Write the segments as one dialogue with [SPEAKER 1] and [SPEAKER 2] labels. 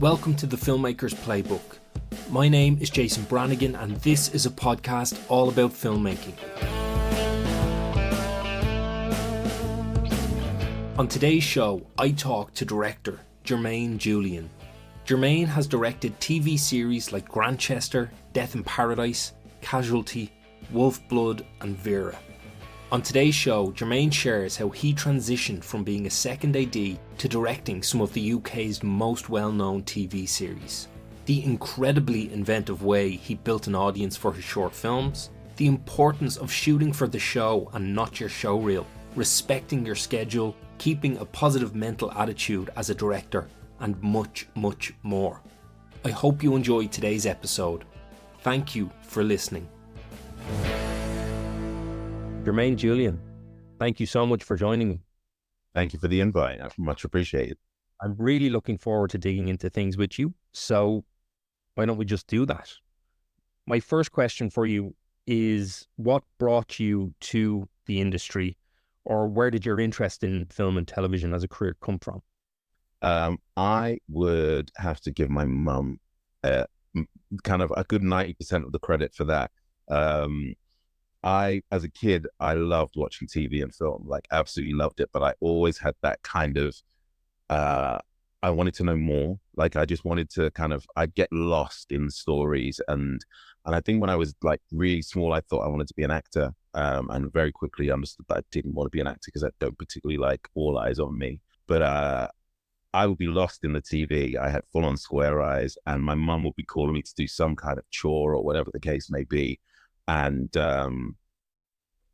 [SPEAKER 1] Welcome to the Filmmaker's Playbook. My name is Jason Branagan and this is a podcast all about filmmaking. On today's show, I talk to director Jermain Julien. Jermain has directed TV series like Grantchester, Death in Paradise, Casualty, Wolfblood and Vera. On today's show, Jermain shares how he transitioned from being a second AD to directing some of the UK's most well-known TV series. The incredibly inventive way he built an audience for his short films, the importance of shooting for the show and not your showreel, respecting your schedule, keeping a positive mental attitude as a director, and much, much more. I hope you enjoyed today's episode. Thank you for listening. Jermain Julien, thank you so much for joining me.
[SPEAKER 2] Thank you for the invite. I much appreciate it.
[SPEAKER 1] I'm really looking forward to digging into things with you. So why don't we just do that? My first question for you is, what brought you to the industry, or where did your interest in film and television as a career come from?
[SPEAKER 2] I would have to give my mum kind of a good 90% of the credit for that. As a kid, I loved watching TV and film, like absolutely loved it. But I always had that kind of, I wanted to know more. Like I just wanted to I'd get lost in stories. And I think when I was like really small, I thought I wanted to be an actor. And very quickly understood that I didn't want to be an actor because I don't particularly like all eyes on me. But I would be lost in the TV. I had full on square eyes and my mum would be calling me to do some kind of chore or whatever the case may be. And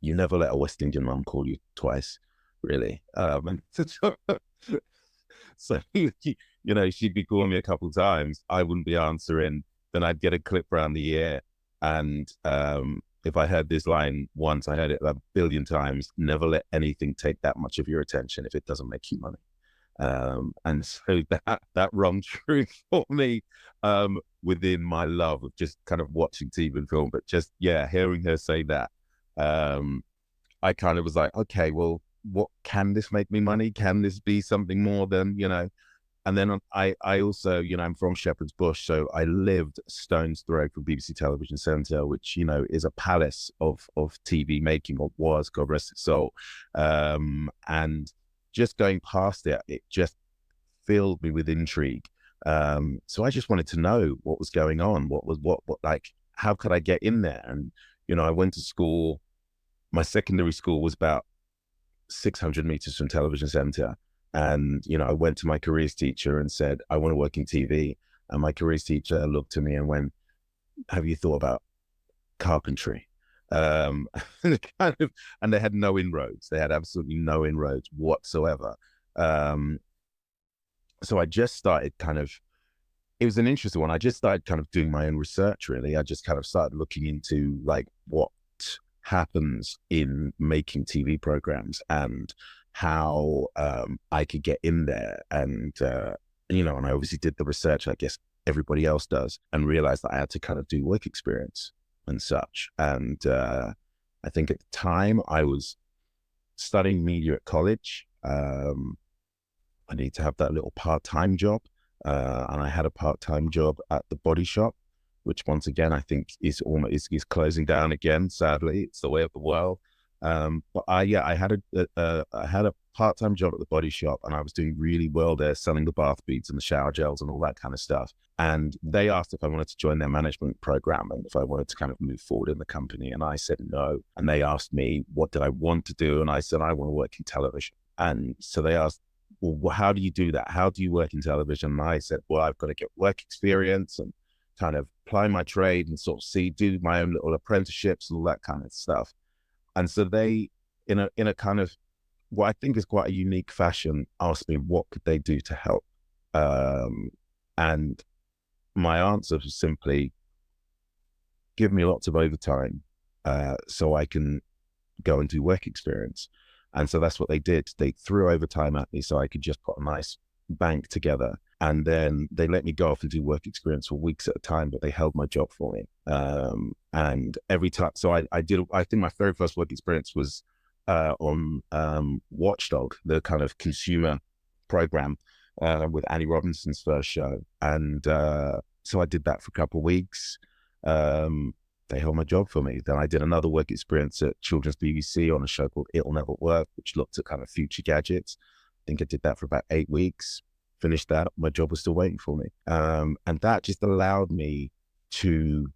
[SPEAKER 2] you never let a West Indian mum call you twice, really. So, you know, she'd be calling me a couple of times. I wouldn't be answering. Then I'd get a clip around the ear. And if I heard this line once, I heard it a billion times. Never let anything take that much of your attention if it doesn't make you money. And so that rung true for me within my love of just kind of watching TV and film, but just, hearing her say that, I kind of was like, okay, well, what can this make me money? Can this be something more than, you know? And then I also, you know, I'm from Shepherd's Bush, so I lived a stone's throw from BBC Television Centre, which, you know, is a palace of TV making, or was, God rest its soul. And just going past it, it just filled me with intrigue. So I just wanted to know what was going on. What like, how could I get in there? And, you know, I went to school. My secondary school was about 600 meters from Television Centre. And, you know, I went to my careers teacher and said, I want to work in TV. And my careers teacher looked at me and went, have you thought about carpentry? And they had no inroads. They had absolutely no inroads whatsoever. So I just started it was an interesting one. I just started kind of doing my own research, really. I just kind of started looking into like what happens in making TV programs and how I could get in there. And, you know, and I obviously did the research, I guess everybody else does, and realized that I had to kind of do work experience and such. And I think at the time I was studying media at college. I need to have that little part-time job. And I had a part-time job at the Body Shop, which once again, I think is closing down again. Sadly, it's the way of the world. But I had a part-time job at the Body Shop, and I was doing really well there, selling the bath beads and the shower gels and all that kind of stuff. And they asked if I wanted to join their management program and if I wanted to kind of move forward in the company. And I said no. And they asked me, what did I want to do? And I said, I want to work in television. And so they asked, well, how do you do that? How do you work in television? And I said, well, I've got to get work experience and kind of apply my trade and sort of do my own little apprenticeships and all that kind of stuff. And so they, in a kind of what I think is quite a unique fashion, asked me what could they do to help. And my answer was simply, give me lots of overtime so I can go and do work experience. And so that's what they did. They threw overtime at me so I could just put a nice bank together. And then they let me go off and do work experience for weeks at a time, but they held my job for me. And every time, so I think my very first work experience was on Watchdog, the kind of consumer program with Annie Robinson's first show. And so I did that for a couple of weeks. They held my job for me. Then I did another work experience at Children's BBC on a show called It'll Never Work, which looked at kind of future gadgets. I think I did that for about 8 weeks. Finished that, my job was still waiting for me. And that just allowed me to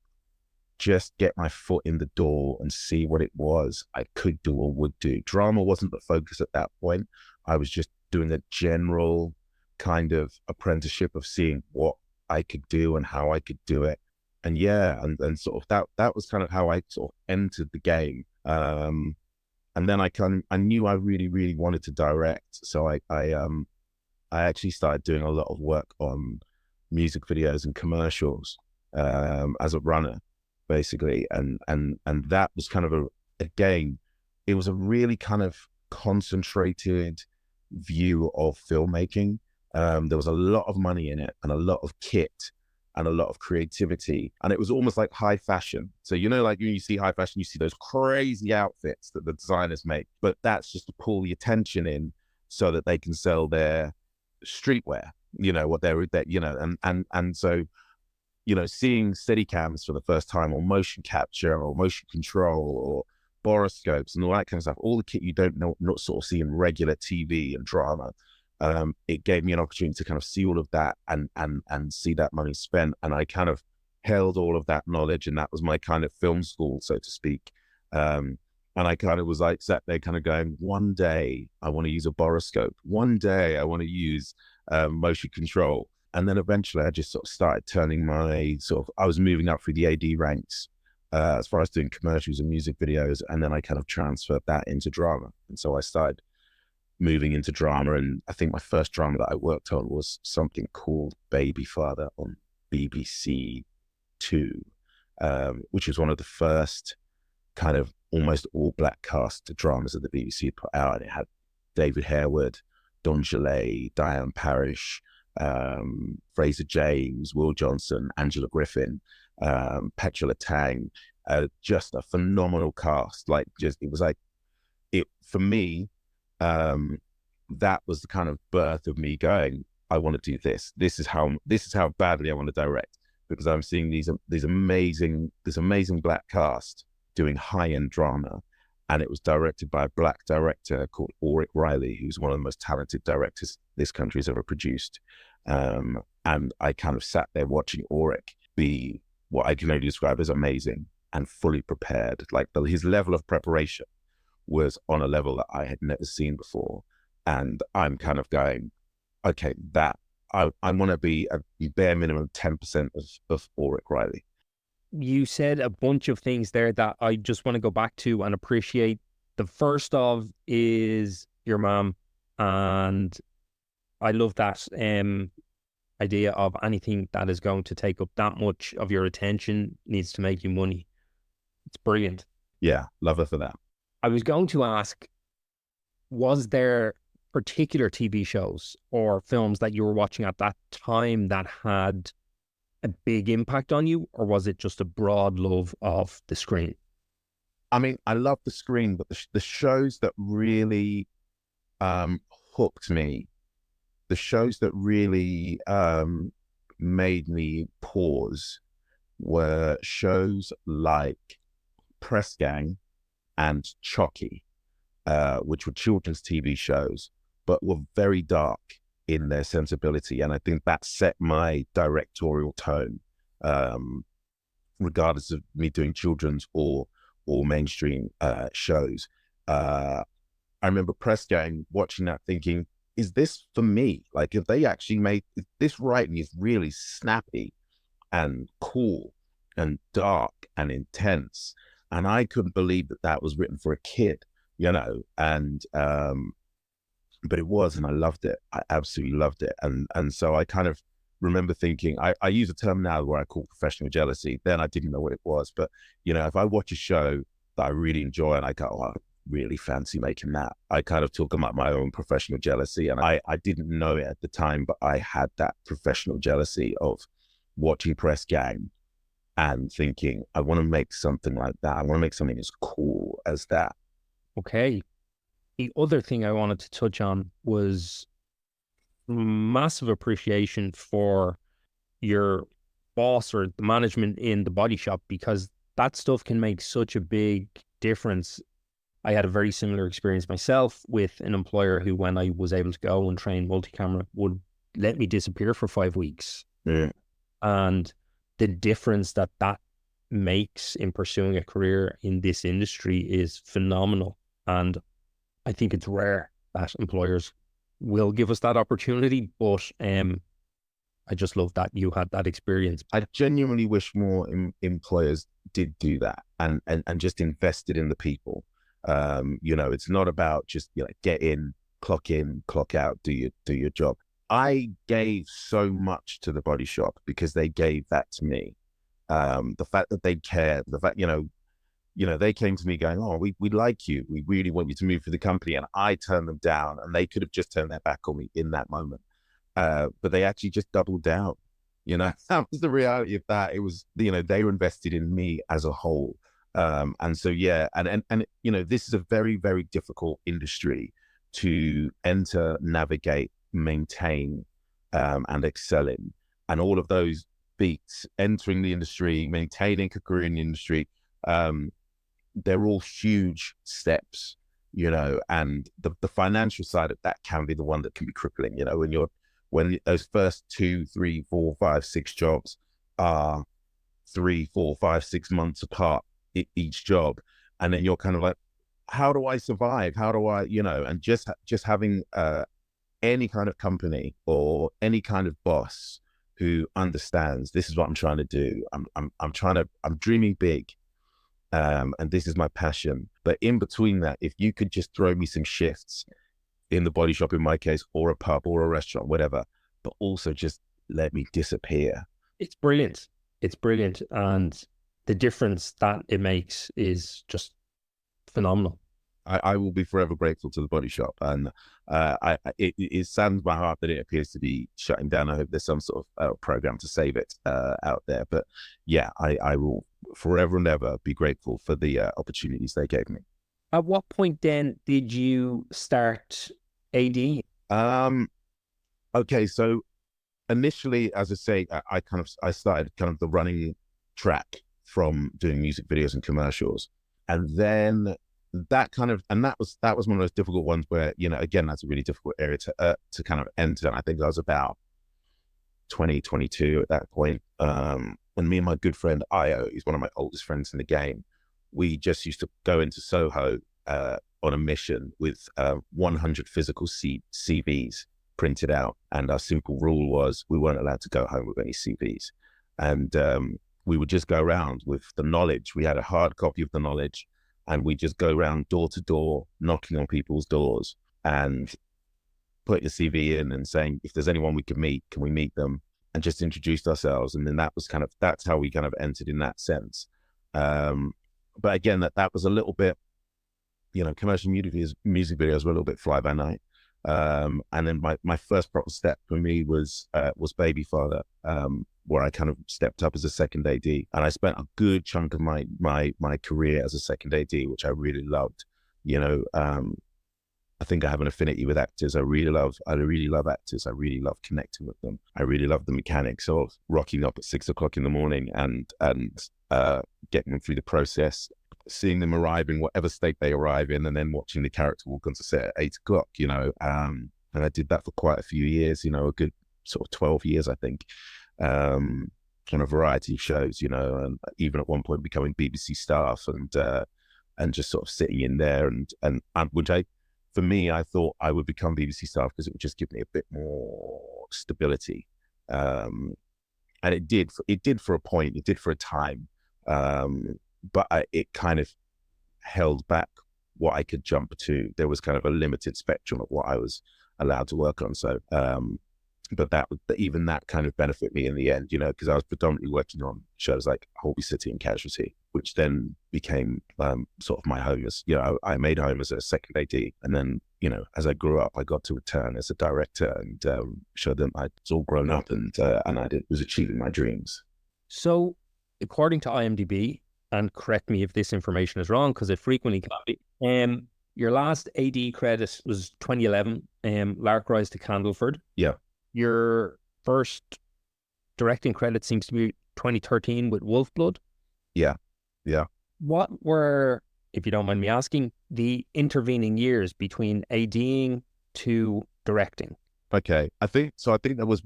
[SPEAKER 2] just get my foot in the door and see what it was I could do or would do. Drama wasn't the focus at that point. I was just doing a general kind of apprenticeship of seeing what I could do and how I could do it. And yeah, and sort of that was kind of how I sort of entered the game. And then I knew I really, really wanted to direct. So I actually started doing a lot of work on music videos and commercials as a runner, basically. And that was kind of again, it was a really kind of concentrated view of filmmaking. There was a lot of money in it and a lot of kit and a lot of creativity. And it was almost like high fashion. So, you know, like when you see high fashion, you see those crazy outfits that the designers make, but that's just to pull the attention in so that they can sell their streetwear, you know, what they're, you know, and so, you know, seeing Steadicams for the first time, or motion capture or motion control or boroscopes and all that kind of stuff, all the kit you don't know, not sort of see in regular TV and drama. It gave me an opportunity to kind of see all of that and see that money spent. And I kind of held all of that knowledge, and that was my kind of film school, so to speak. And I kind of was like sat there kind of going, one day I want to use a boroscope. One day I want to use motion control. And then eventually I just sort of started turning my I was moving up through the AD ranks as far as doing commercials and music videos. And then I kind of transferred that into drama. And so I started moving into drama. And I think my first drama that I worked on was something called Baby Father on BBC Two, which was one of the first kind of almost all black cast dramas that the BBC put out. And it had David Harewood, Don Gillette, Diane Parrish, Fraser James, Will Johnson, Angela Griffin, Petula Tang, just a phenomenal cast. Like, just, it was like, it, for me, that was the kind of birth of me going, I want to do this. This is how badly I want to direct, because I'm seeing this amazing black cast doing high-end drama. And it was directed by a black director called Ulrich Riley, who's one of the most talented directors this country has ever produced. And I kind of sat there watching Ulrich be what I can only describe as amazing and fully prepared. Like his level of preparation was on a level that I had never seen before. And I'm kind of going, okay, that I want to be a bare minimum 10% of Ulrich Riley.
[SPEAKER 1] You said a bunch of things there that I just want to go back to and appreciate. The first of is your mom, and I love that idea of anything that is going to take up that much of your attention needs to make you money. It's brilliant.
[SPEAKER 2] Yeah, love her for that.
[SPEAKER 1] I was going to ask, was there particular TV shows or films that you were watching at that time that had a big impact on you, or was it just a broad love of the screen?
[SPEAKER 2] I mean, I love the screen, but the shows that really hooked me, the shows that really made me pause, were shows like Press Gang and Chucky, which were children's TV shows, but were very dark in their sensibility. And I think that set my directorial tone, regardless of me doing children's or mainstream shows. I remember Press Gang, watching that thinking, is this for me? Like, if they actually made this, writing is really snappy and cool and dark and intense. And I couldn't believe that was written for a kid, you know, and but it was, and I loved it. I absolutely loved it. And so I kind of remember thinking, I use a term now where I call professional jealousy. Then I didn't know what it was. But, you know, if I watch a show that I really enjoy and I go, oh, I really fancy making that, I kind of talk about my own professional jealousy. And I didn't know it at the time, but I had that professional jealousy of watching Press Gang and thinking, I want to make something like that. I want to make something as cool as that.
[SPEAKER 1] Okay. The other thing I wanted to touch on was massive appreciation for your boss or the management in the body shop, because that stuff can make such a big difference. I had a very similar experience myself with an employer who, when I was able to go and train multi-camera, would let me disappear for 5 weeks.
[SPEAKER 2] Yeah.
[SPEAKER 1] And the difference that that makes in pursuing a career in this industry is phenomenal. And I think it's rare that employers will give us that opportunity, but I just love that you had that experience.
[SPEAKER 2] I genuinely wish more employers did do that and just invested in the people. It's not about just get in, clock out, do your job. I gave so much to the body shop because they gave that to me. The fact that they cared, the fact they came to me going, "Oh, we like you. We really want you to move for the company," and I turned them down, and they could have just turned their back on me in that moment. But they actually just doubled down. That was the reality of that. It was, they were invested in me as a whole. And so, yeah, and this is a very, very difficult industry to enter, navigate, maintain, and excel in. And all of those beats, entering the industry, maintaining a career in the industry, they're all huge steps, and the financial side of that can be the one that can be crippling, when those first 2, 3, 4, 5, 6 jobs are 3, 4, 5, 6 months apart each job. And then you're kind of like, how do I survive? How do I, and just having any kind of company or any kind of boss who understands this is what I'm trying to do. I'm dreaming big. And this is my passion. But in between that, if you could just throw me some shifts in the body shop, in my case, or a pub or a restaurant, whatever, but also just let me disappear.
[SPEAKER 1] It's brilliant. It's brilliant. And the difference that it makes is just phenomenal.
[SPEAKER 2] I will be forever grateful to the body shop. And it saddens my heart that it appears to be shutting down. I hope there's some sort of program to save it out there. But yeah, I will forever and ever be grateful for the opportunities they gave me.
[SPEAKER 1] At what point then did you start AD?
[SPEAKER 2] Okay, so initially, as I say, I started kind of the running track from doing music videos and commercials, and then that was one of those difficult ones where again, that's a really difficult area to kind of enter. And I think I was about 22 at that point. And me and my good friend Io, he's one of my oldest friends in the game, we just used to go into Soho on a mission with 100 physical CVs printed out. And our simple rule was we weren't allowed to go home with any CVs. And we would just go around with the knowledge. We had a hard copy of the knowledge, and we just go around door to door, knocking on people's doors and put your CV in and saying, if there's anyone we can we meet them? And just introduced ourselves. And then that's how we kind of entered in that sense. But again, that was a little bit, commercial music videos were a little bit fly by night. And then my first proper step for me was Baby Father, where I kind of stepped up as a second AD, and I spent a good chunk of my career as a second AD, which I really loved. I think I have an affinity with actors. I really love actors. I really love connecting with them. I really love the mechanics of rocking up at 6 o'clock in the morning and getting them through the process, seeing them arrive in whatever state they arrive in, and then watching the character walk onto set at 8 o'clock, and I did that for quite a few years, a good sort of 12 years, I think, on a variety of shows, and even at one point becoming BBC staff and just sort of sitting in there and which for me, I thought I would become BBC staff because it would just give me a bit more stability. And it did for a point, it did for a time. But it kind of held back what I could jump to. There was kind of a limited spectrum of what I was allowed to work on. So, but even that kind of benefited me in the end, because I was predominantly working on shows like Holby City and Casualty, which then became sort of my home. As I made home as a second AD, and then as I grew up, I got to return as a director and showed them I was all grown up and was achieving my dreams.
[SPEAKER 1] So, according to IMDb, and correct me if this information is wrong because it frequently can be, Your last AD credit was 2011, Lark Rise to Candleford.
[SPEAKER 2] Yeah.
[SPEAKER 1] Your first directing credit seems to be 2013 with Wolfblood.
[SPEAKER 2] Yeah. Yeah.
[SPEAKER 1] What were, if you don't mind me asking, the intervening years between ADing to directing?
[SPEAKER 2] Okay. I think there was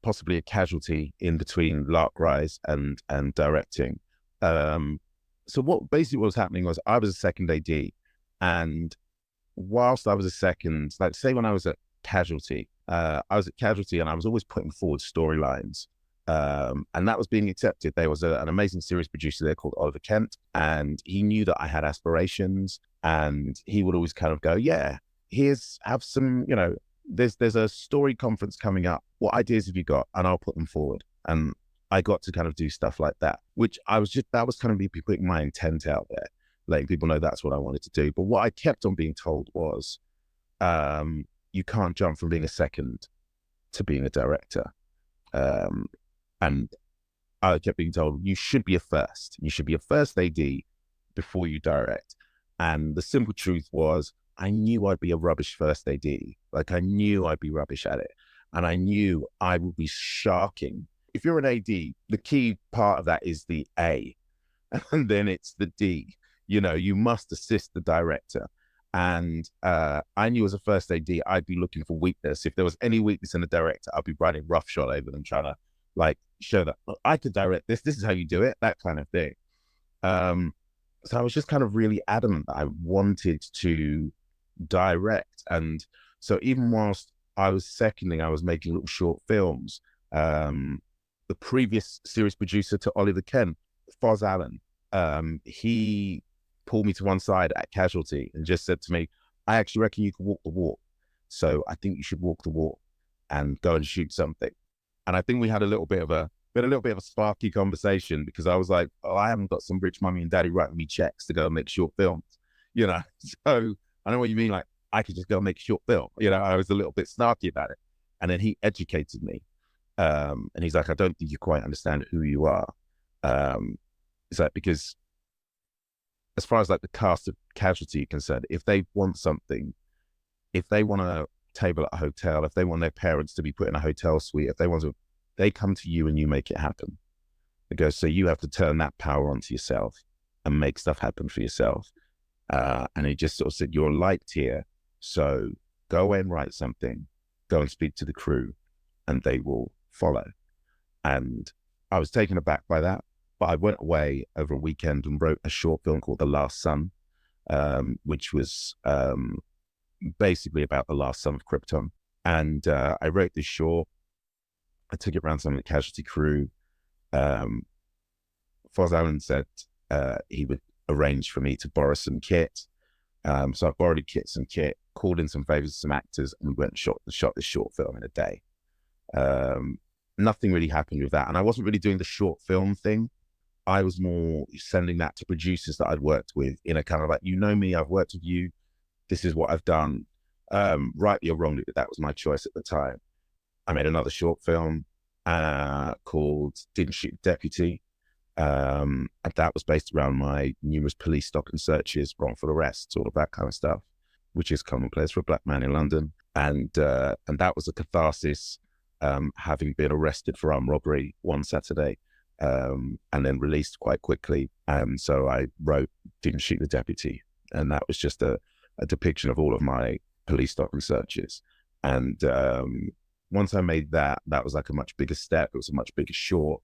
[SPEAKER 2] possibly a casualty in between Lark Rise and directing. So what basically what was happening was I was a second AD, and whilst I was a second, like say when I was at Casualty, I was at Casualty and I was always putting forward storylines. And that was being accepted. There was an amazing series producer there called Oliver Kent, and he knew that I had aspirations, and he would always kind of go, yeah, have some, there's a story conference coming up. What ideas have you got? And I'll put them forward. And I got to kind of do stuff like that, which that was kind of me putting my intent out there, letting people know that's what I wanted to do. But what I kept on being told was, you can't jump from being a second to being a director. And I kept being told, you should be a first. You should be a first AD before you direct. And the simple truth was, I knew I'd be a rubbish first AD. Like, I knew I'd be rubbish at it. And I knew I would be sharking. If you're an AD, the key part of that is the A. And then it's the D. You must assist the director. And I knew as a first AD, I'd be looking for weakness. If there was any weakness in the director, I'd be writing roughshod over them, trying to show that I could direct this. This is how you do it, that kind of thing. So I was just kind of really adamant that I wanted to direct. And so even whilst I was seconding, I was making little short films. The previous series producer to Oliver Kent, Foz Allen, he pulled me to one side at Casualty and just said to me, I actually reckon you can walk the walk. So I think you should walk the walk and go and shoot something. And I think we had a little bit of a sparky conversation, because I was like, oh, I haven't got some rich mummy and daddy writing me checks to go and make short films, So I know what you mean. Like, I could just go and make a short film. I was a little bit snarky about it. And then he educated me. And he's like, I don't think you quite understand who you are. It's like, because as far as like the cast of Casualty are concerned, if they want something, if they want a table at a hotel, if they want their parents to be put in a hotel suite, they come to you and you make it happen. It goes, so you have to turn that power onto yourself and make stuff happen for yourself. And he just sort of said, you're liked here, so go away and write something, go and speak to the crew, and they will follow. And I was taken aback by that, but I went away over a weekend and wrote a short film called The Last Son, which was basically about the last son of Krypton. And I wrote this short. I took it around some of the Casualty crew. Foz Allen said he would arrange for me to borrow some kit. So I borrowed some kit, called in some favors to some actors, and we went and shot this short film in a day. Nothing really happened with that. And I wasn't really doing the short film thing. I was more sending that to producers that I'd worked with in a kind of like, me, I've worked with you. This is what I've done. Rightly or wrongly, that was my choice at the time. I made another short film called Didn't Shoot Deputy. And that was based around my numerous police stop and searches, wrongful arrests, all of that kind of stuff, which is commonplace for a black man in London. And that was a catharsis, having been arrested for armed robbery one Saturday, and then released quite quickly. So I wrote Didn't Shoot the Deputy. And that was just a depiction of all of my police stop and searches. And once I made that was like a much bigger step. It was a much bigger short.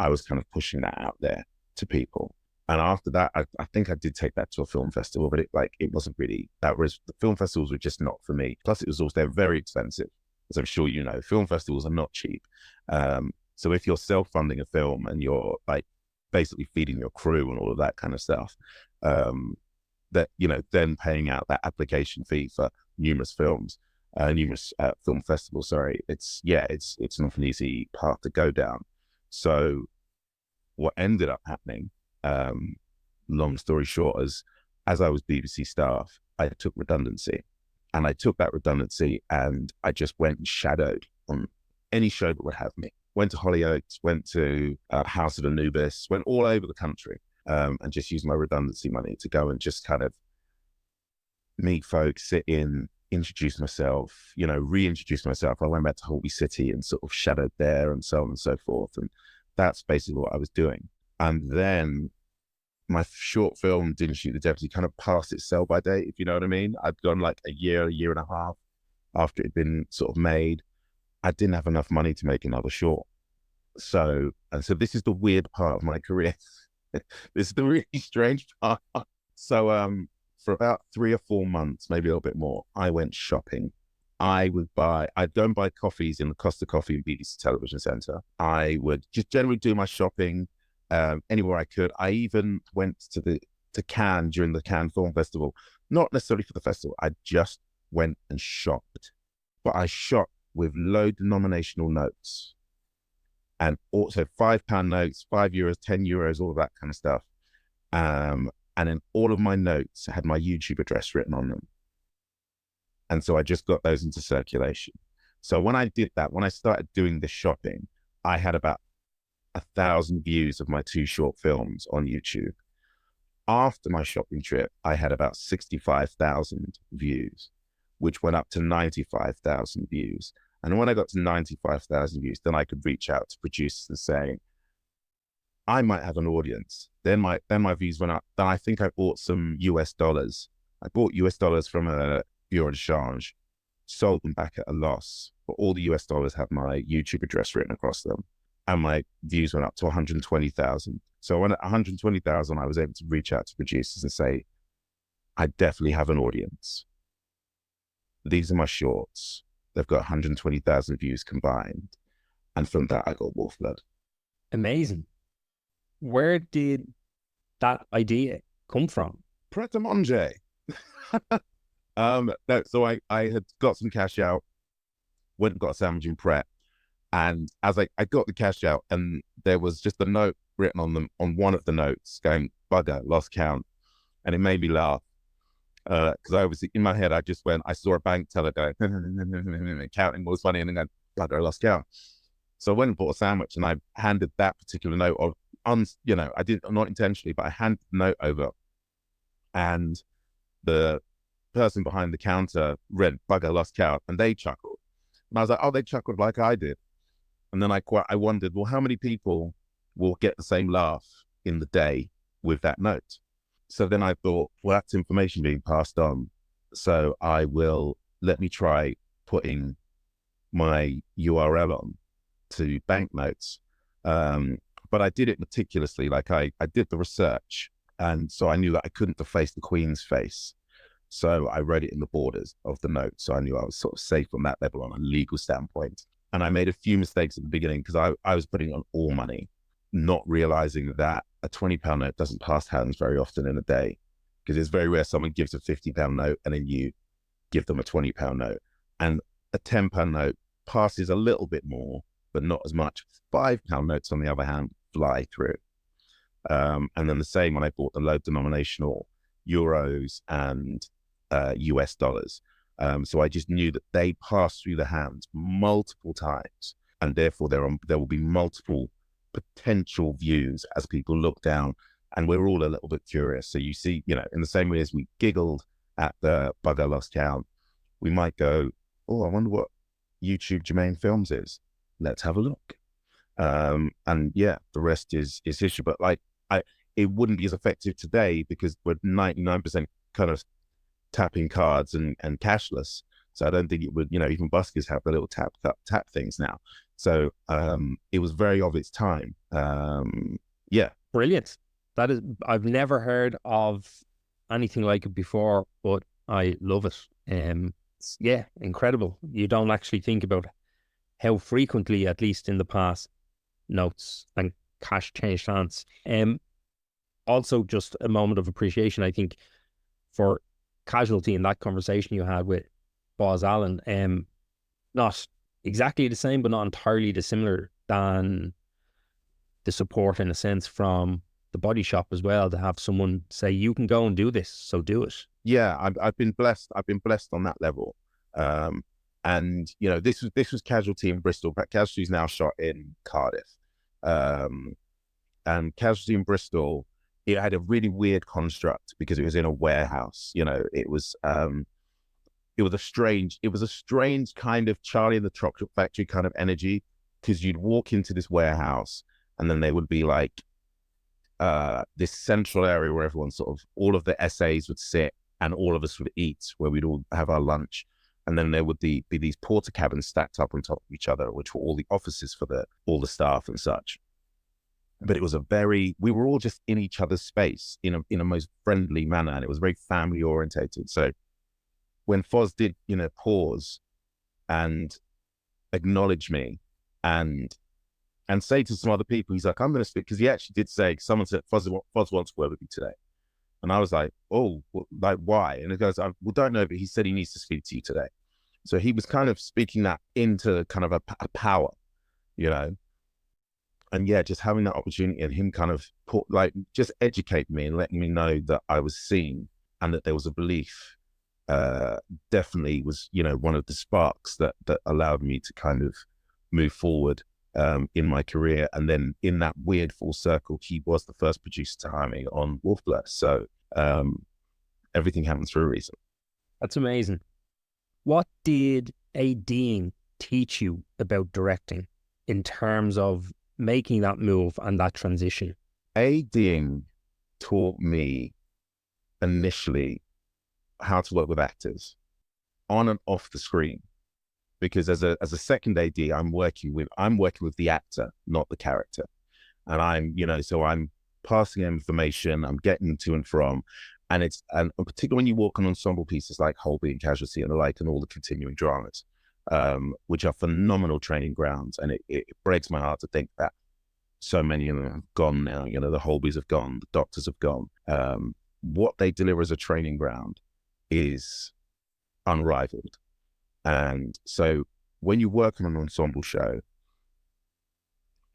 [SPEAKER 2] I was kind of pushing that out there to people. And after that, I think I did take that to a film festival, but it wasn't really, the film festivals were just not for me. Plus they're very expensive, as I'm sure you know. Film festivals are not cheap. So if you're self-funding a film and you're like basically feeding your crew and all of that kind of stuff, then paying out that application fee for numerous films, film festivals, it's not an easy path to go down. So what ended up happening, long story short, as I was BBC staff, I took redundancy. And I took that redundancy and I just went and shadowed on any show that would have me. Went to Hollyoaks, went to House of Anubis, went all over the country. and just use my redundancy money to go and just kind of meet folks, sit in, introduce myself, reintroduce myself. I went back to Holby City and sort of shadowed there and so on and so forth. And that's basically what I was doing. And then my short film, Didn't Shoot the Deputy, kind of passed its sell-by date, if you know what I mean. I'd gone like a year and a half after it had been sort of made. I didn't have enough money to make another short. So this is the weird part of my career. This is the really strange part. So for about 3 or 4 months, maybe a little bit more, I went shopping. I'd go and buy coffees in the Costa Coffee and BBC Television Centre. I would just generally do my shopping anywhere I could. I even went to Cannes during the Cannes Film Festival, not necessarily for the festival. I just went and shopped, but I shopped with low denominational notes, and also £5 notes, €5, €10, all of that kind of stuff. And then all of my notes had my YouTube address written on them. And so I just got those into circulation. So when I did that, when I started doing the shopping, I had about 1,000 views of my 2 short films on YouTube. After my shopping trip, I had about 65,000 views, which went up to 95,000 views. And when I got to 95,000 views, then I could reach out to producers and say, I might have an audience. Then my views went up. Then I think I bought some US dollars. I bought US dollars from a bureau de change, sold them back at a loss, but all the US dollars have my YouTube address written across them. And my views went up to 120,000. So when at 120,000, I was able to reach out to producers and say, I definitely have an audience. These are my shorts. They've got 120,000 views combined. And from that, I got Wolfblood.
[SPEAKER 1] Amazing. Where did that idea come from?
[SPEAKER 2] Pret a manger. No, so I had got some cash out, went and got a sandwich in Pret. And as I got the cash out, and there was just a note written on one of the notes going, bugger, lost count. And it made me laugh. Because I was in my head, I saw a bank teller going, counting what was funny, and then going, bugger, I lost count. So I went and bought a sandwich, and I handed that particular note I didn't, not intentionally, but I handed the note over, and the person behind the counter read bugger, lost count, and they chuckled. And I was like, oh, they chuckled like I did. And then I wondered, well, how many people will get the same laugh in the day with that note? So then I thought, well, that's information being passed on. So let me try putting my URL on to banknotes. But I did it meticulously. Like I did the research, and so I knew that I couldn't deface the Queen's face. So I wrote it in the borders of the note. So I knew I was sort of safe on that level on a legal standpoint. And I made a few mistakes at the beginning because I was putting on all money, not realizing that a £20 note doesn't pass hands very often in a day, because it's very rare someone gives a £50 note and then you give them a £20 note. And a £10 note passes a little bit more, but not as much. £5 notes, on the other hand, fly through. And then the same when I bought the low denominational euros and US dollars. So I just knew that they pass through the hands multiple times, and therefore there will be multiple potential views as people look down, and we're all a little bit curious. So you see, in the same way as we giggled at the bugger lost count, we might go, oh, I wonder what YouTube Jermain Films is. Let's have a look. And yeah, the rest is history. But it wouldn't be as effective today because we're 99% kind of tapping cards and cashless. So I don't think it would, even buskers have the little tap things now. So it was very of its time. Yeah.
[SPEAKER 1] Brilliant. I've never heard of anything like it before, but I love it. Yeah, incredible. You don't actually think about how frequently, at least in the past, notes and cash changed hands. Also, just a moment of appreciation, I think, for Casualty in that conversation you had with Boz Allen. Not exactly the same, but not entirely dissimilar than the support, in a sense, from the body shop as well, to have someone say, you can go and do this, so do it.
[SPEAKER 2] Yeah, I've been blessed. I've been blessed on that level. And this was Casualty in Bristol, but Casualty is now shot in Cardiff. And Casualty in Bristol it had a really weird construct because it was in a warehouse. It was a strange kind of Charlie and the Chocolate Factory kind of energy, because you'd walk into this warehouse and then there would be like this central area where everyone all of the SAs would sit and all of us would eat, where we'd all have our lunch. And then there would be these porter cabins stacked up on top of each other, which were all the offices for all the staff and such. But it was we were all just in each other's space in a most friendly manner, and it was very family orientated. So when Foz did, pause and acknowledge me and say to some other people, he's like, I'm going to speak, because he actually did say, someone said, Foz wants to work with you today. And I was like, oh, like, why? And it goes, well, don't know, but he said he needs to speak to you today. So he was kind of speaking that into kind of a power, and yeah, just having that opportunity and him kind of just educate me and letting me know that I was seen and that there was a belief, definitely was, one of the sparks that allowed me to kind of move forward in my career. And then in that weird full circle, he was the first producer to hire me on Wolfblood. So everything happens for a reason.
[SPEAKER 1] That's amazing. What did ADing teach you about directing in terms of making that move and that transition?
[SPEAKER 2] ADing taught me initially how to work with actors on and off the screen, because as a second AD, I'm working with the actor, not the character. And I'm passing information, I'm getting to and from, and particularly when you work on ensemble pieces like Holby and Casualty and the like, and all the continuing dramas, which are phenomenal training grounds. And it breaks my heart to think that so many of them have gone now. The Holbys have gone, the Doctors have gone. What they deliver as a training ground is unrivaled. And so when you work on an ensemble show,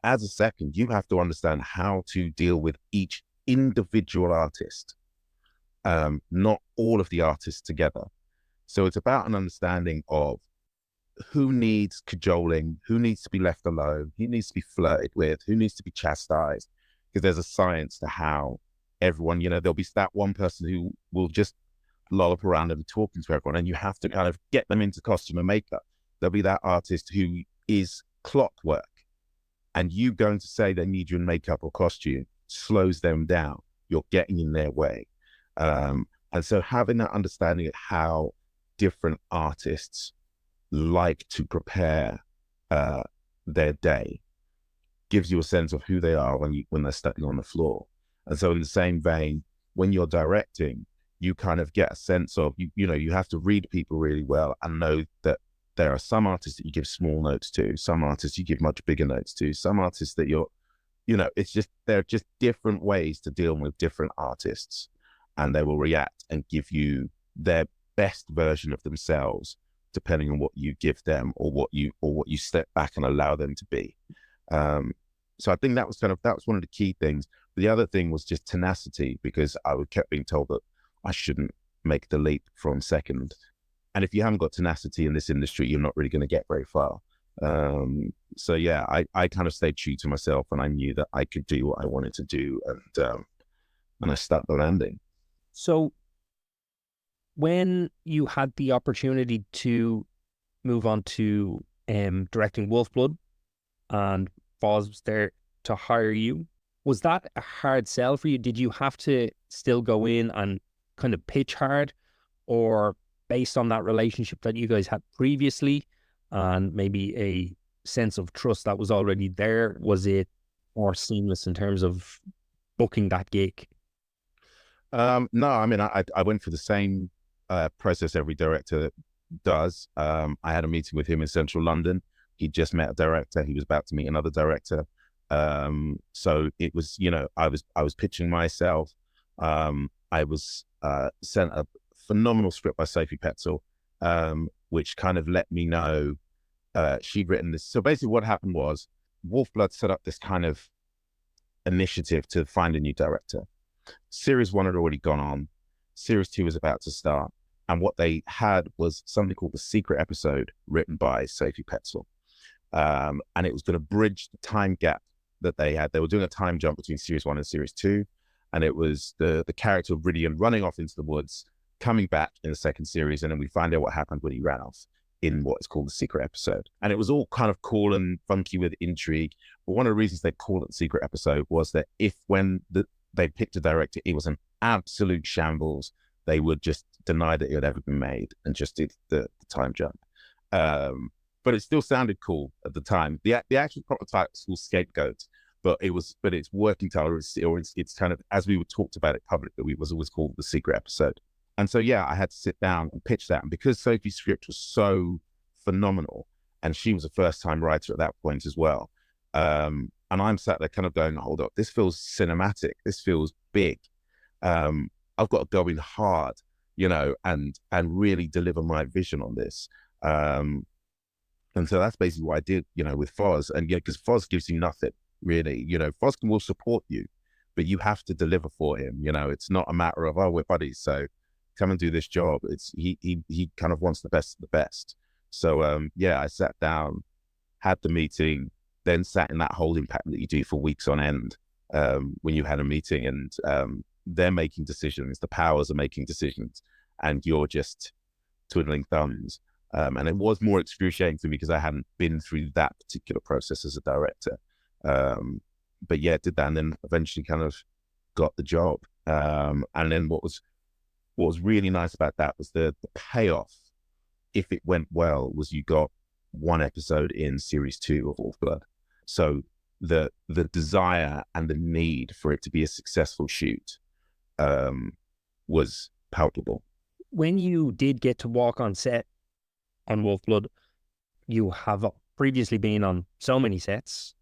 [SPEAKER 2] as a second, you have to understand how to deal with each individual artist, not all of the artists together. So it's about an understanding of who needs cajoling, who needs to be left alone, who needs to be flirted with, who needs to be chastised, because there's a science to how everyone, there'll be that one person who will just lollop around and be talking to everyone, and you have to kind of get them into costume and makeup. There'll be that artist who is clockwork, and you going to say they need you in makeup or costume slows them down. You're getting in their way. And so having that understanding of how different artists like to prepare their day gives you a sense of who they are when they're stepping on the floor. And so in the same vein, when you're directing, you kind of get a sense of, you have to read people really well and know that there are some artists that you give small notes to, some artists you give much bigger notes to, some artists that they're just different ways to deal with different artists, and they will react and give you their best version of themselves depending on what you give them or what you step back and allow them to be. So I think that was one of the key things. The other thing was just tenacity, because I kept being told that I shouldn't make the leap from second. And if you haven't got tenacity in this industry, you're not really going to get very far. So yeah, I kind of stayed true to myself, and I knew that I could do what I wanted to do, and I stuck the landing.
[SPEAKER 1] So when you had the opportunity to move on to directing Wolfblood, and Foz was there to hire you, was that a hard sell for you? Did you have to still go in and kind of pitch hard, or based on that relationship that you guys had previously and maybe a sense of trust that was already there, was it more seamless in terms of booking that gig?
[SPEAKER 2] No, I mean, I went through the same process every director does. I had a meeting with him in central London. He just met a director. He was about to meet another director. So it was, I was pitching myself. I was sent a phenomenal script by Sophie Petzel, which kind of let me know she'd written this. So basically what happened was Wolfblood set up this kind of initiative to find a new director. Series 1 had already gone on. Series 2 was about to start. And what they had was something called The Secret Episode, written by Sophie Petzel. And it was going to bridge the time gap that they had. They were doing a time jump between Series 1 and Series 2. And it was the character of Ridian running off into the woods, coming back in the second series, and then we find out what happened when he ran off in what is called the secret episode. And it was all kind of cool and funky with intrigue. But one of the reasons they called it the secret episode was that they picked a director, it was an absolute shambles, they would just deny that it had ever been made and just did the time jump. But it still sounded cool at the time. The actual proper title was called Scapegoat, but its working title it's kind of, as we were talked about it publicly, it was always called the secret episode. And so yeah, I had to sit down and pitch that. And because Sophie's script was so phenomenal, and she was a first-time writer at that point as well, and I'm sat there kind of going, hold up, this feels cinematic, this feels big. I've got to go in hard, and really deliver my vision on this. And so that's basically what I did, with Foz. And because Foz gives you nothing, really. Foz will support you, but you have to deliver for him. It's not a matter of, oh, we're buddies, so come and do this job. It's he kind of wants the best of the best. So I sat down, had the meeting, then sat in that holding pattern that you do for weeks on end when you had a meeting, and they're making decisions, the powers are making decisions, and you're just twiddling thumbs. And it was more excruciating for me because I hadn't been through that particular process as a director. But yeah, did that, and then eventually kind of got the job. And then what was really nice about that was the payoff, if it went well, was you got one episode in series 2 of Wolfblood. So the desire and the need for it to be a successful shoot was palpable.
[SPEAKER 1] When you did get to walk on set on Wolfblood, you have previously been on so many sets.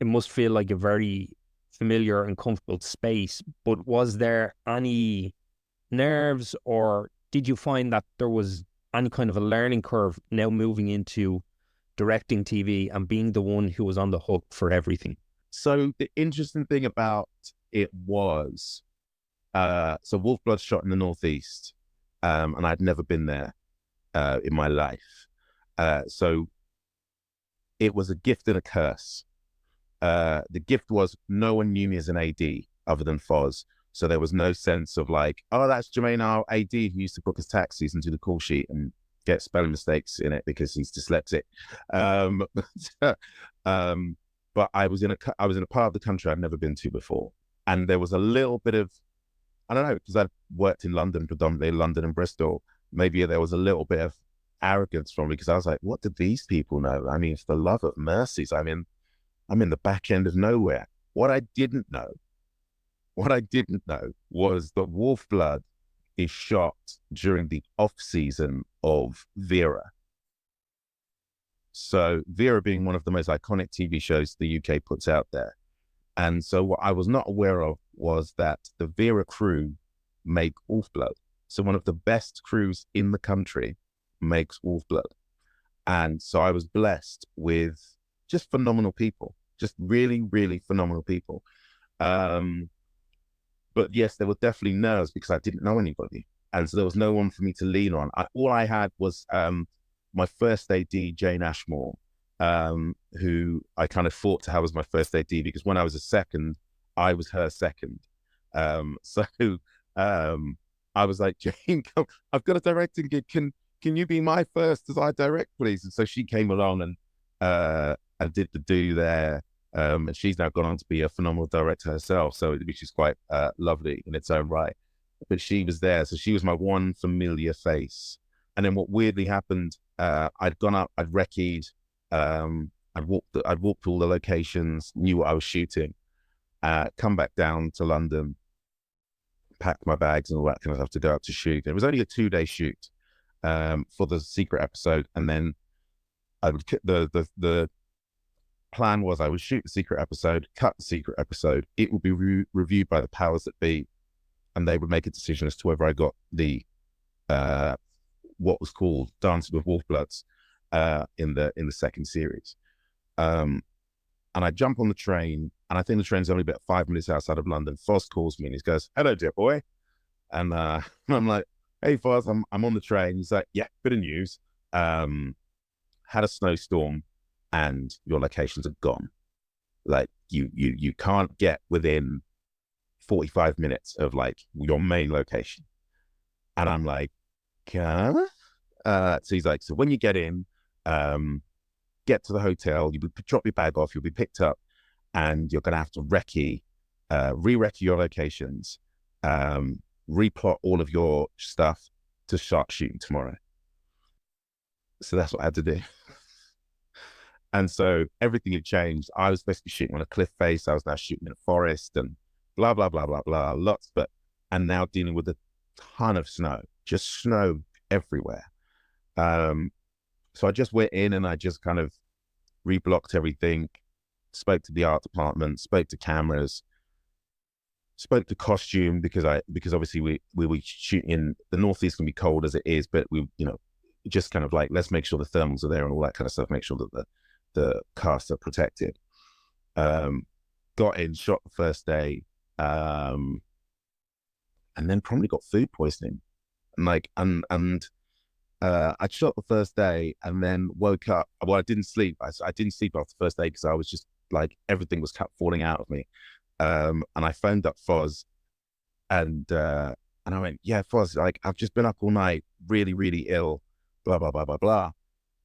[SPEAKER 1] It must feel like a very familiar and comfortable space, but was there any nerves, or did you find that there was any kind of a learning curve now moving into directing TV and being the one who was on the hook for everything?
[SPEAKER 2] So the interesting thing about it was, so Wolfblood shot in the Northeast, and I'd never been there in my life. So it was a gift and a curse. The gift was no one knew me as an AD other than Foz. So there was no sense of like, oh, that's Jermain, our AD, who used to book us taxis and do the call sheet and get spelling mistakes in it because he's dyslexic. But I was in a part of the country I'd never been to before. And there was a little bit of, I don't know, because I'd worked in London, predominantly London and Bristol. Maybe there was a little bit of arrogance from me because I was like, what do these people know? I mean, for the love of mercies, I'm in the back end of nowhere. What I didn't know was that Wolfblood is shot during the off season of Vera. So Vera being one of the most iconic TV shows the UK puts out there. And so what I was not aware of was that the Vera crew make Wolfblood. So one of the best crews in the country makes Wolfblood. And so I was blessed with just phenomenal people, just really, really phenomenal people. But yes, there were definitely nerves because I didn't know anybody. And so there was no one for me to lean on. All I had was my first AD, Jane Ashmore, who I kind of fought to have as my first AD because when I was a second, I was her second. So I was like, Jane, come, I've got a directing gig. Can you be my first as I direct, please? And so she came along and did the do there. And she's now gone on to be a phenomenal director herself, so which is quite lovely in its own right. But she was there, so she was my one familiar face. And then what weirdly happened, I'd gone up, I'd recce'd, I'd walked all the locations, knew what I was shooting, come back down to London, packed my bags and all that kind of stuff to go up to shoot. It was only a 2-day shoot for the secret episode, and then I would the plan was I would shoot the secret episode, cut the secret episode. It would be reviewed by the powers that be, and they would make a decision as to whether I got the what was called Dancing with Wolfbloods in the second series. And I jump on the train, and I think the train's only about 5 minutes outside of London. Foz calls me and he goes, "Hello, dear boy," and I'm like, "Hey, Foz, I'm on the train." He's like, "Yeah, bit of news. Had a snowstorm, and your locations are gone. Like you can't get within 45 minutes of like your main location. And I'm like, so he's like, so when you get in, get to the hotel, you drop your bag off, you'll be picked up, and you're going to have to re-recce your locations, replot all of your stuff to start shooting tomorrow. So that's what I had to do. And so everything had changed. I was supposed to be shooting on a cliff face. I was now shooting in a forest and blah, blah, blah, blah, blah, and now dealing with a ton of snow, just snow everywhere. So I just went in and I just kind of reblocked everything, spoke to the art department, spoke to cameras, spoke to costume, because obviously we were shooting in the Northeast, can be cold as it is, but we, just kind of like, let's make sure the thermals are there and all that kind of stuff, make sure that the casts are protected. Got in, shot the first day, and then probably got food poisoning. I shot the first day and then woke up. Well, I didn't sleep. I didn't sleep after the first day because I was just like, everything was kept falling out of me. And I phoned up Foz, and I went, yeah, Foz, like, I've just been up all night, really, really ill, blah, blah, blah, blah, blah.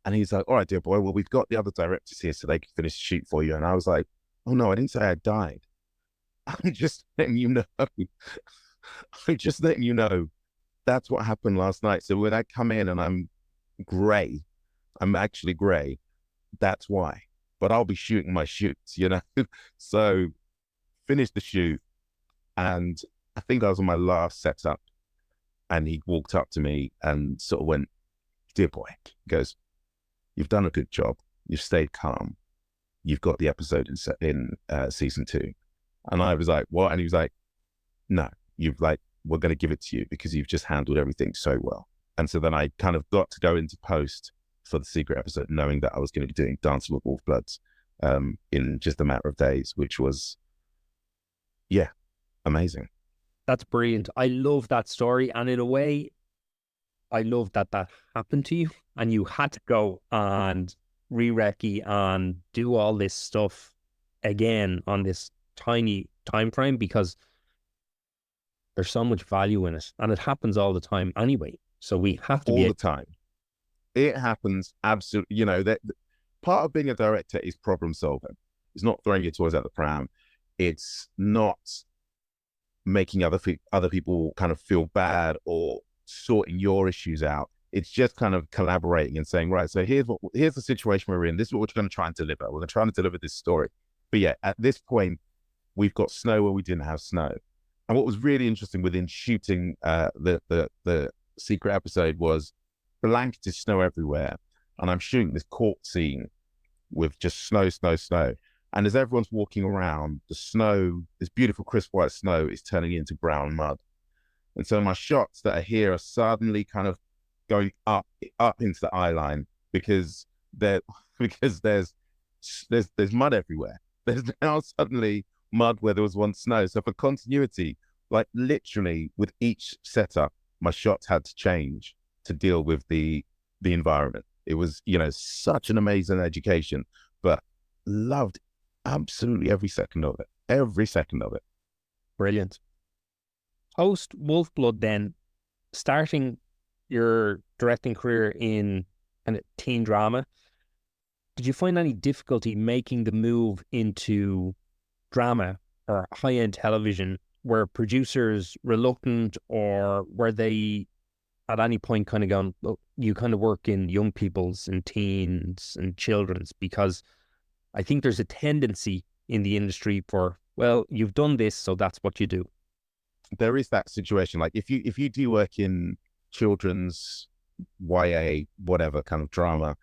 [SPEAKER 2] And he's like, all right, dear boy, well, we've got the other directors here so they can finish the shoot for you. And I was like, oh no, I didn't say I died. I'm just letting you know. I'm just letting you know that's what happened last night. So when I come in and I'm actually gray, that's why. But I'll be shooting my shoots, So finished the shoot, and I think I was on my last setup, and he walked up to me and sort of went, dear boy, he goes, you've done a good job. You've stayed calm. You've got the episode in season 2. And I was like, what? And he was like, no, we're going to give it to you because you've just handled everything so well. And so then I kind of got to go into post for the secret episode, knowing that I was going to be doing Dancing with Wolfbloods in just a matter of days, which was, yeah, amazing.
[SPEAKER 1] That's brilliant. I love that story. And in a way, I love that happened to you and you had to go and re-recce and do all this stuff again on this tiny time frame, because there's so much value in it, and it happens all the time anyway. So we have to
[SPEAKER 2] all the time. It happens absolutely. That part of being a director is problem solving. It's not throwing your toys out the pram. It's not making other people kind of feel bad or sorting your issues out. It's just kind of collaborating and saying, right, so here's the situation we're in. This is what we're going to try and deliver. We're going to try and deliver this story. But yeah, at this point, we've got snow where we didn't have snow. And what was really interesting within shooting the secret episode was blanketed snow everywhere. And I'm shooting this court scene with just snow. And as everyone's walking around, the snow, this beautiful crisp white snow, is turning into brown mud. And so my shots that are here are suddenly kind of going up into the eye line because there's mud everywhere. There's now suddenly mud where there was once snow. So for continuity, like literally with each setup, my shots had to change to deal with the environment. It was, such an amazing education, but loved absolutely every second of it.
[SPEAKER 1] Brilliant. Post Wolfblood then, starting your directing career in kind of teen drama, did you find any difficulty making the move into drama or high-end television? Were producers reluctant, or were they at any point kind of going, well, you kind of work in young people's and teens and children's? Because I think there's a tendency in the industry for, well, you've done this, so that's what you do.
[SPEAKER 2] There is that situation. Like if you do work in children's, YA, whatever kind of drama,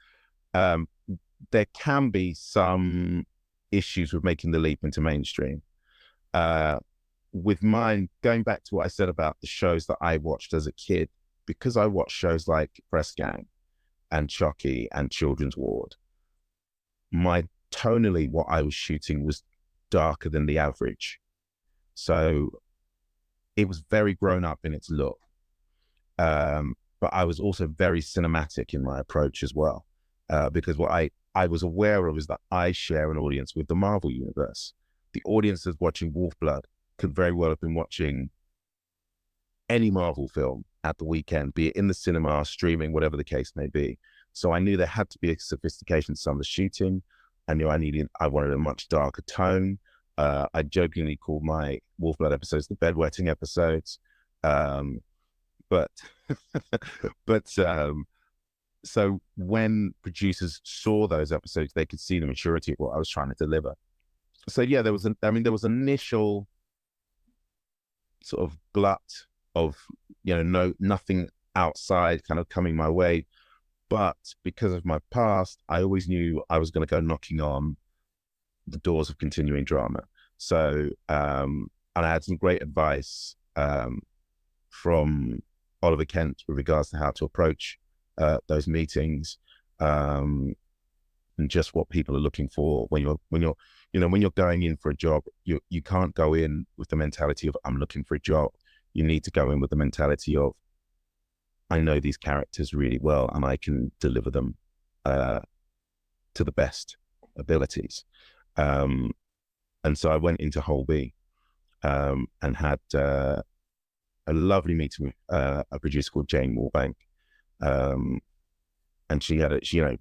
[SPEAKER 2] there can be some issues with making the leap into mainstream. With mine, going back to what I said about the shows that I watched as a kid, because I watched shows like Press Gang and Chucky and Children's Ward, tonally what I was shooting was darker than the average. So it was very grown up in its look. But I was also very cinematic in my approach as well. Because what I was aware of is that I share an audience with the Marvel Universe. The audience is watching Wolfblood could very well have been watching any Marvel film at the weekend, be it in the cinema, streaming, whatever the case may be. So I knew there had to be a sophistication to some of the shooting. I knew I wanted a much darker tone. I jokingly called my Wolfblood episodes the bedwetting episodes. But so when producers saw those episodes, they could see the maturity of what I was trying to deliver. So yeah, there was initial sort of glut of, nothing outside kind of coming my way. But because of my past, I always knew I was going to go knocking on the doors of continuing drama. So, and I had some great advice from Oliver Kent with regards to how to approach those meetings, and just what people are looking for when you're going in for a job. You can't go in with the mentality of I'm looking for a job. You need to go in with the mentality of I know these characters really well and I can deliver them to the best abilities. And so I went into Holby and had a lovely meeting with a producer called Jane Warbank. And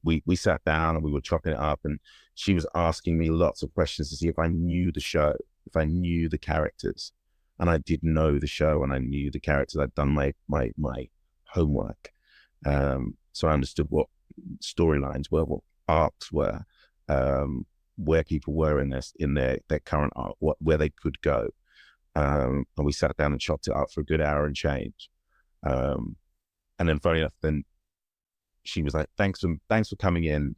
[SPEAKER 2] we sat down and we were chopping it up, and she was asking me lots of questions to see if I knew the show, if I knew the characters. And I did know the show and I knew the characters. I'd done my homework. So I understood what storylines were, what arcs were, where people were in their current arc, where they could go. And we sat down and chopped it up for a good hour and change. And then funny enough, then she was like, thanks for coming in.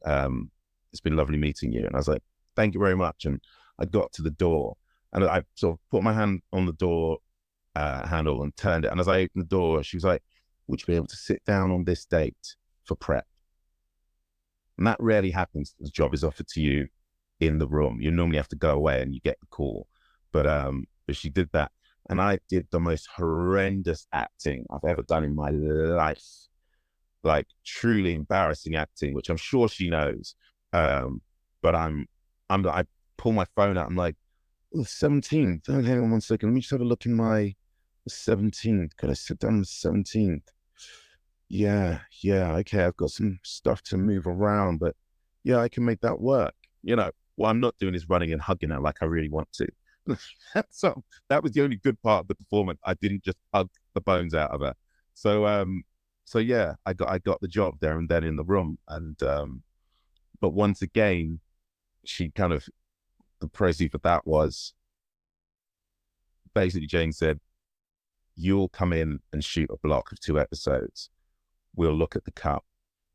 [SPEAKER 2] It's been lovely meeting you. And I was like, thank you very much. And I got to the door and I sort of put my hand on the door handle and turned it. And as I opened the door, she was like, would you be able to sit down on this date for prep? And that rarely happens. The job is offered to you in the room. You normally have to go away and you get the call. But she did that. And I did the most horrendous acting I've ever done in my life. Like truly embarrassing acting, which I'm sure she knows. But I pull my phone out. I'm like, oh, 17th. Oh, hang on one second. Let me just have a look in my 17th. Could I sit down on the 17th? Yeah. Okay. I've got some stuff to move around, but yeah, I can make that work. What I'm not doing is running and hugging her like I really want to. So that was the only good part of the performance. I didn't just hug the bones out of her. So yeah, I got the job there and then in the room. And but once again, she kind of, the process for that was basically Jane said, you'll come in and shoot a block of 2 episodes. We'll look at the cut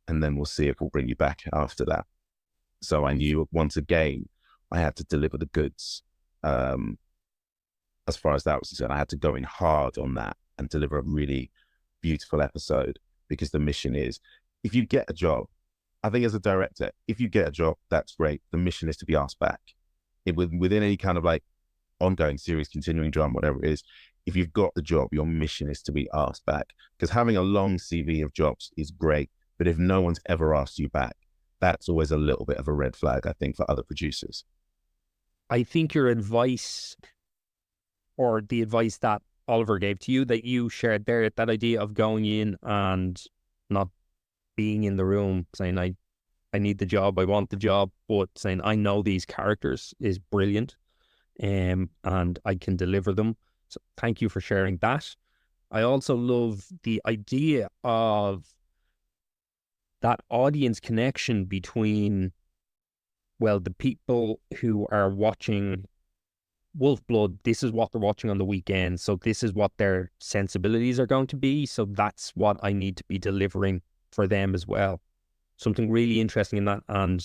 [SPEAKER 2] and then we'll see if we'll bring you back after that. So I knew once again, I had to deliver the goods. As far as that was concerned, I had to go in hard on that and deliver a really beautiful episode, because the mission is, if you get a job, I think as a director, if you get a job, that's great. The mission is to be asked back. Within any kind of like ongoing series, continuing drama, whatever it is, if you've got the job, your mission is to be asked back. Because having a long CV of jobs is great, but if no one's ever asked you back, that's always a little bit of a red flag, I think, for other producers.
[SPEAKER 1] I think your advice, or the advice that Oliver gave to you, that you shared there, that idea of going in and not being in the room saying, I need the job, I want the job, but saying, I know these characters, is brilliant, and I can deliver them. So thank you for sharing that. I also love the idea of that audience connection between, well, the people who are watching Wolfblood, this is what they're watching on the weekend, so this is what their sensibilities are going to be, so that's what I need to be delivering for them as well. Something really interesting in that, and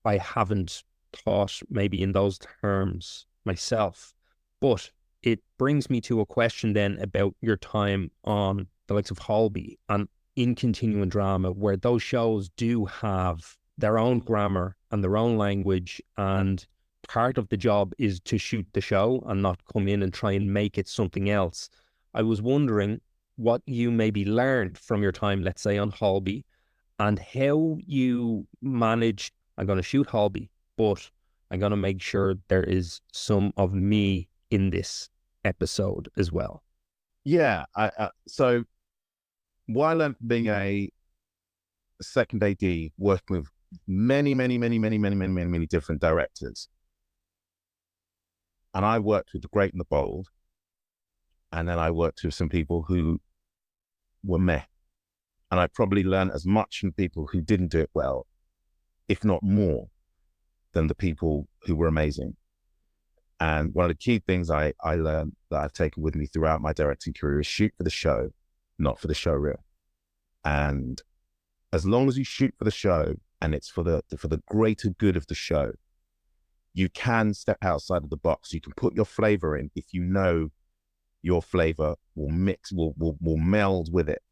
[SPEAKER 1] I haven't thought maybe in those terms myself. But it brings me to a question then about your time on the likes of Holby and in continuing drama, where those shows do have their own grammar and their own language, and part of the job is to shoot the show and not come in and try and make it something else. I was wondering what you maybe learned from your time, let's say, on Holby, and how you managed, I'm going to shoot Holby, but I'm going to make sure there is some of me in this. episode as well?
[SPEAKER 2] Yeah. So what I learned from being a second AD, working with many different directors, and I worked with the great and the bold, and then I worked with some people who were meh, and I probably learned as much from people who didn't do it well, if not more, than the people who were amazing. And one of the key things I learned that I've taken with me throughout my directing career is shoot for the show, not for the showreel. And as long as you shoot for the show and it's for the greater good of the show, you can step outside of the box. You can put your flavor in if you know your flavor will mix, will meld with it.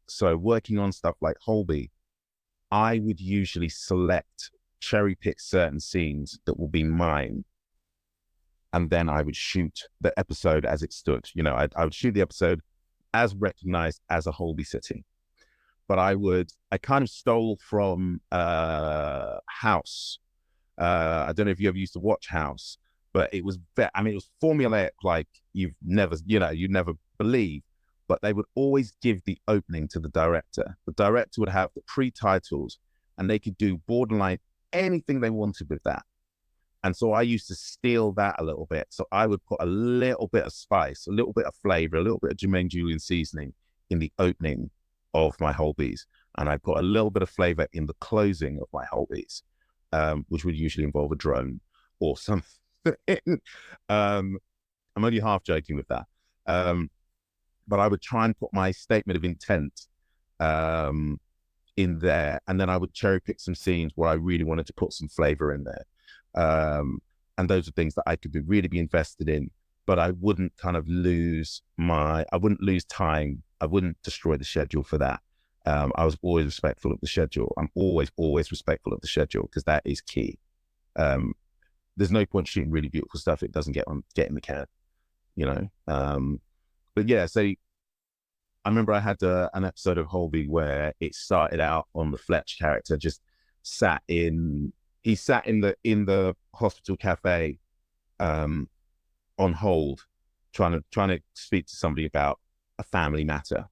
[SPEAKER 2] So working on stuff like Holby, I would usually cherry pick certain scenes that will be mine. And then I would shoot the episode as it stood. You know, I would shoot the episode as recognized as a Holby City. But I kind of stole from House. I don't know if you ever used to watch House, but it was it was formulaic, like you'd never believe. But they would always give the opening to the director. The director would have the pre-titles, and they could do borderline anything they wanted with that. And so I used to steal that a little bit. So I would put a little bit of spice, a little bit of flavor, a little bit of Jermain Julien seasoning in the opening of my Holbys. And I put a little bit of flavor in the closing of my Holbys, which would usually involve a drone or something. I'm only half joking with that. But I would try and put my statement of intent in there. And then I would cherry pick some scenes where I really wanted to put some flavor in there. And those are things that I could really be invested in, but I wouldn't kind of I wouldn't lose time. I wouldn't destroy the schedule for that. I was always respectful of the schedule. I'm always respectful of the schedule because that is key. There's no point shooting really beautiful stuff if it doesn't get in the can, you know? But yeah, so I remember I had an episode of Holby where it started out on the Fletch character just sat in the hospital cafe on hold, trying to speak to somebody about a family matter.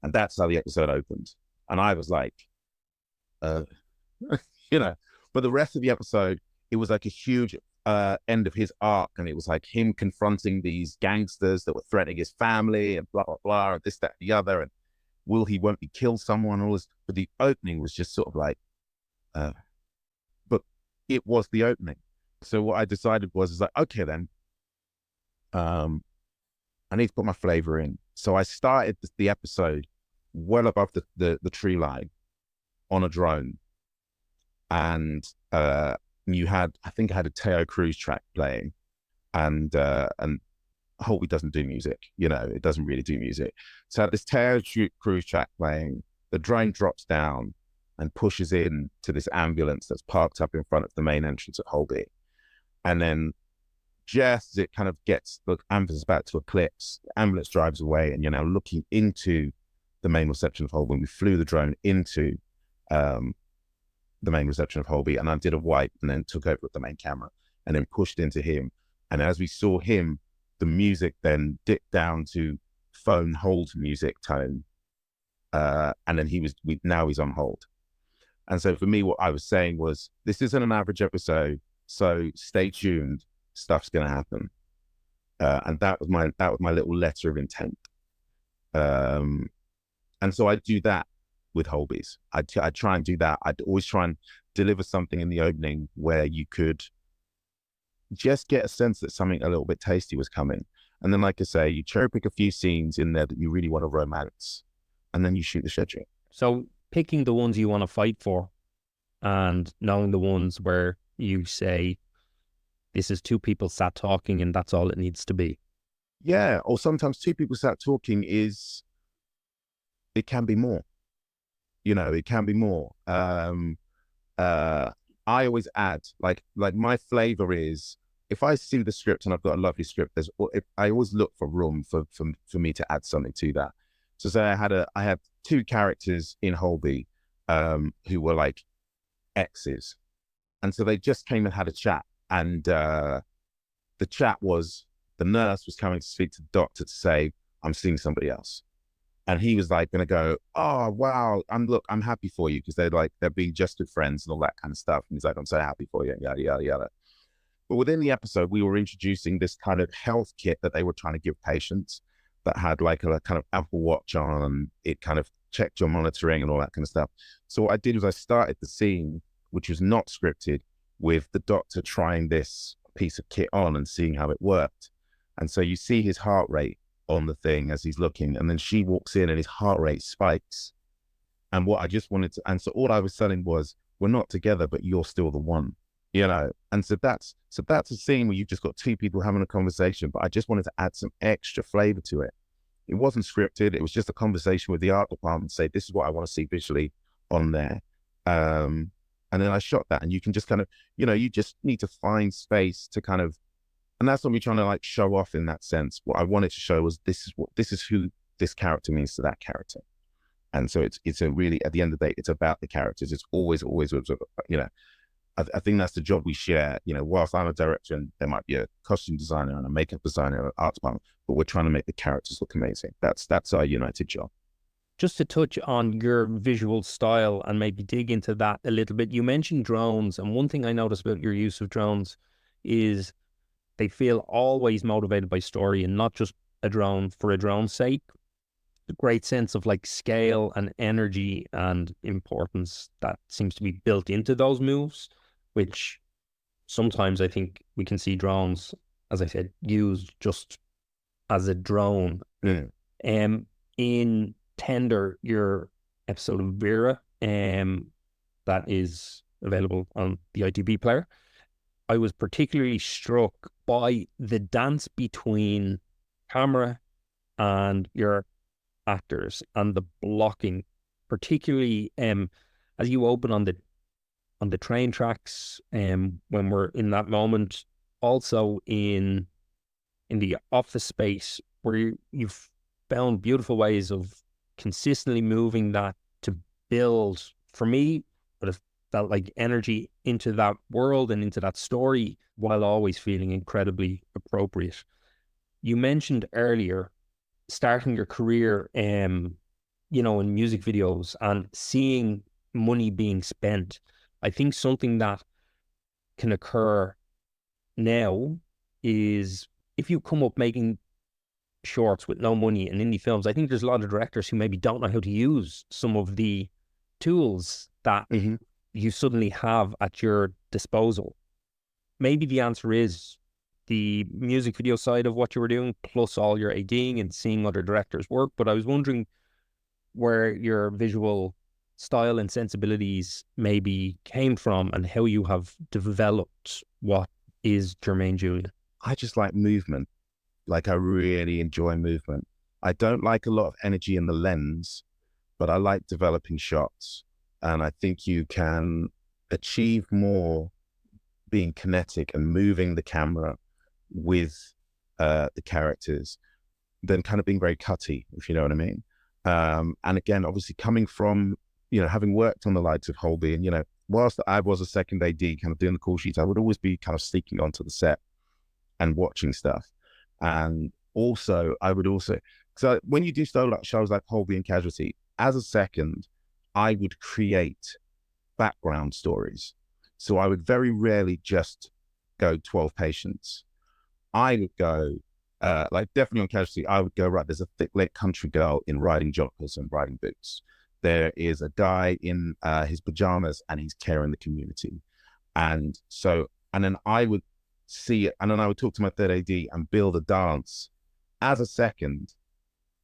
[SPEAKER 2] And that's how the episode opened. And I was like, you know, but the rest of the episode, it was like a huge end of his arc. And it was like him confronting these gangsters that were threatening his family and blah, blah, blah, and this, that, and the other. And won't he kill someone? All this. But the opening was just sort of like, but it was the opening. So what I decided was like, okay, then, I need to put my flavor in. So I started the episode well above the tree line on a drone. And I think I had a Teo Cruz track playing, and Holby doesn't do music, you know, it doesn't really do music. So I had this Teo Cruz track playing, the drone drops down and pushes in to this ambulance that's parked up in front of the main entrance at Holby. And then just as it kind of gets, the ambulance is about to eclipse, the ambulance drives away, and you're now looking into the main reception of Holby. We flew the drone into the main reception of Holby, and I did a wipe and then took over with the main camera and then pushed into him. And as we saw him, the music then dipped down to phone hold music tone. And then now he's on hold. And so for me, what I was saying was, this isn't an average episode, so stay tuned, stuff's going to happen. And that was my little letter of intent. And so I do that with Holbys. I try and do that. I'd always try and deliver something in the opening where you could just get a sense that something a little bit tasty was coming. And then, like I say, you cherry pick a few scenes in there that you really want to romance, and then you shoot the schedule.
[SPEAKER 1] So picking the ones you want to fight for and knowing the ones where you say, this is two people sat talking and that's all it needs to be.
[SPEAKER 2] Yeah, or sometimes two people sat talking it can be more. You know, it can be more. I always add, like my flavor is, if I see the script and I've got a lovely script, I always look for room for me to add something to that. So say I had two characters in Holby who were like exes, and so they just came and had a chat, and the chat was the nurse was coming to speak to the doctor to say, I'm seeing somebody else. And he was like going to go, oh, wow, I'm happy for you, because they're being just good friends and all that kind of stuff. And he's like, I'm so happy for you, yada, yada, yada. But within the episode, we were introducing this kind of health kit that they were trying to give patients that had like a kind of Apple Watch on, and it kind of checked your monitoring and all that kind of stuff. So what I did was I started the scene, which was not scripted, with the doctor trying this piece of kit on and seeing how it worked. And so you see his heart rate on the thing as he's looking, and then she walks in and his heart rate spikes. And what I just wanted to, and so all I was telling was, we're not together, but you're still the one, you know? And so that's a scene where you've just got two people having a conversation, but I just wanted to add some extra flavor to it. It wasn't scripted. It was just a conversation with the art department, say, this is what I want to see visually on there. And then I shot that, and you can just kind of, you know, you just need to find space to kind of, and that's what we're trying to like show off in that sense. What I wanted to show was this is who this character means to that character. And so it's a really, at the end of the day, it's about the characters. It's always, you know, I think that's the job we share. You know, whilst I'm a director and there might be a costume designer and a makeup designer and an art department, but we're trying to make the characters look amazing. That's our united job.
[SPEAKER 1] Just to touch on your visual style and maybe dig into that a little bit, you mentioned drones. And one thing I noticed about your use of drones is they feel always motivated by story and not just a drone for a drone's sake. A great sense of like scale and energy and importance that seems to be built into those moves, which sometimes I think we can see drones, as I said, used just as a drone. In Tender, your episode of Vera, that is available on the ITV player, I was particularly struck by the dance between camera and your actors and the blocking, particularly as you open on the train tracks, when we're in that moment, also in the office space where you've found beautiful ways of consistently moving that to build, for me, but it felt like energy into that world and into that story while always feeling incredibly appropriate. You mentioned earlier starting your career, you know, in music videos and seeing money being spent. I think something that can occur now is if you come up making shorts with no money in indie films, I think there's a lot of directors who maybe don't know how to use some of the tools that you suddenly have at your disposal. Maybe the answer is the music video side of what you were doing, plus all your ADing and seeing other directors work. But I was wondering where your visual style and sensibilities maybe came from and how you have developed what is Jermain Julien.
[SPEAKER 2] I just like movement. Like, I really enjoy movement. I don't like a lot of energy in the lens, but I like developing shots. And I think you can achieve more being kinetic and moving the camera with the characters than kind of being very cutty, if you know what I mean. And again, obviously coming from, you know, having worked on the likes of Holby, and, you know, whilst I was a second AD kind of doing the call sheets, I would always be kind of sneaking onto the set and watching stuff. And also, so when you do shows like Holby and Casualty, as a second, I would create background stories. So I would very rarely just go 12 patients. I would go, like definitely on Casualty, I would go, right, there's a thick-leg country girl in riding joggers and riding boots. There is a guy in his pajamas and he's caring the community. And then I would see it, and then I would talk to my third AD and build a dance as a second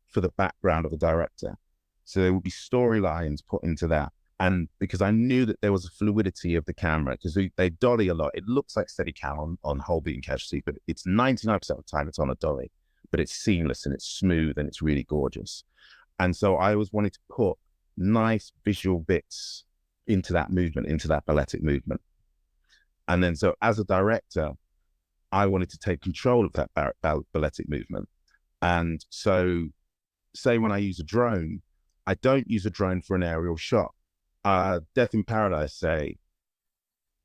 [SPEAKER 2] for the background of the director. So there would be storylines put into that. And because I knew that there was a fluidity of the camera, because they dolly a lot. It looks like Steadicam on Holby and Casualty, but it's 99% of the time it's on a dolly, but it's seamless and it's smooth and it's really gorgeous. And so I always wanted to put nice visual bits into that movement, into that balletic movement. And then so as a director, I wanted to take control of that balletic movement. And so say when I use a drone, I don't use a drone for an aerial shot. Death in Paradise, say,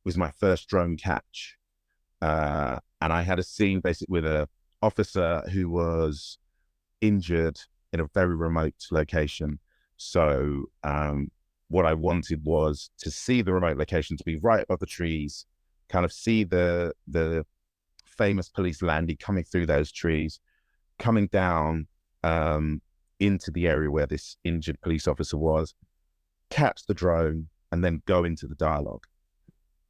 [SPEAKER 2] was my first drone catch. And I had a scene basically with officer who was injured in a very remote location. So what I wanted was to see the remote location, to be right above the trees, kind of see the famous police landing coming through those trees, coming down into the area where this injured police officer was, catch the drone, and then go into the dialogue.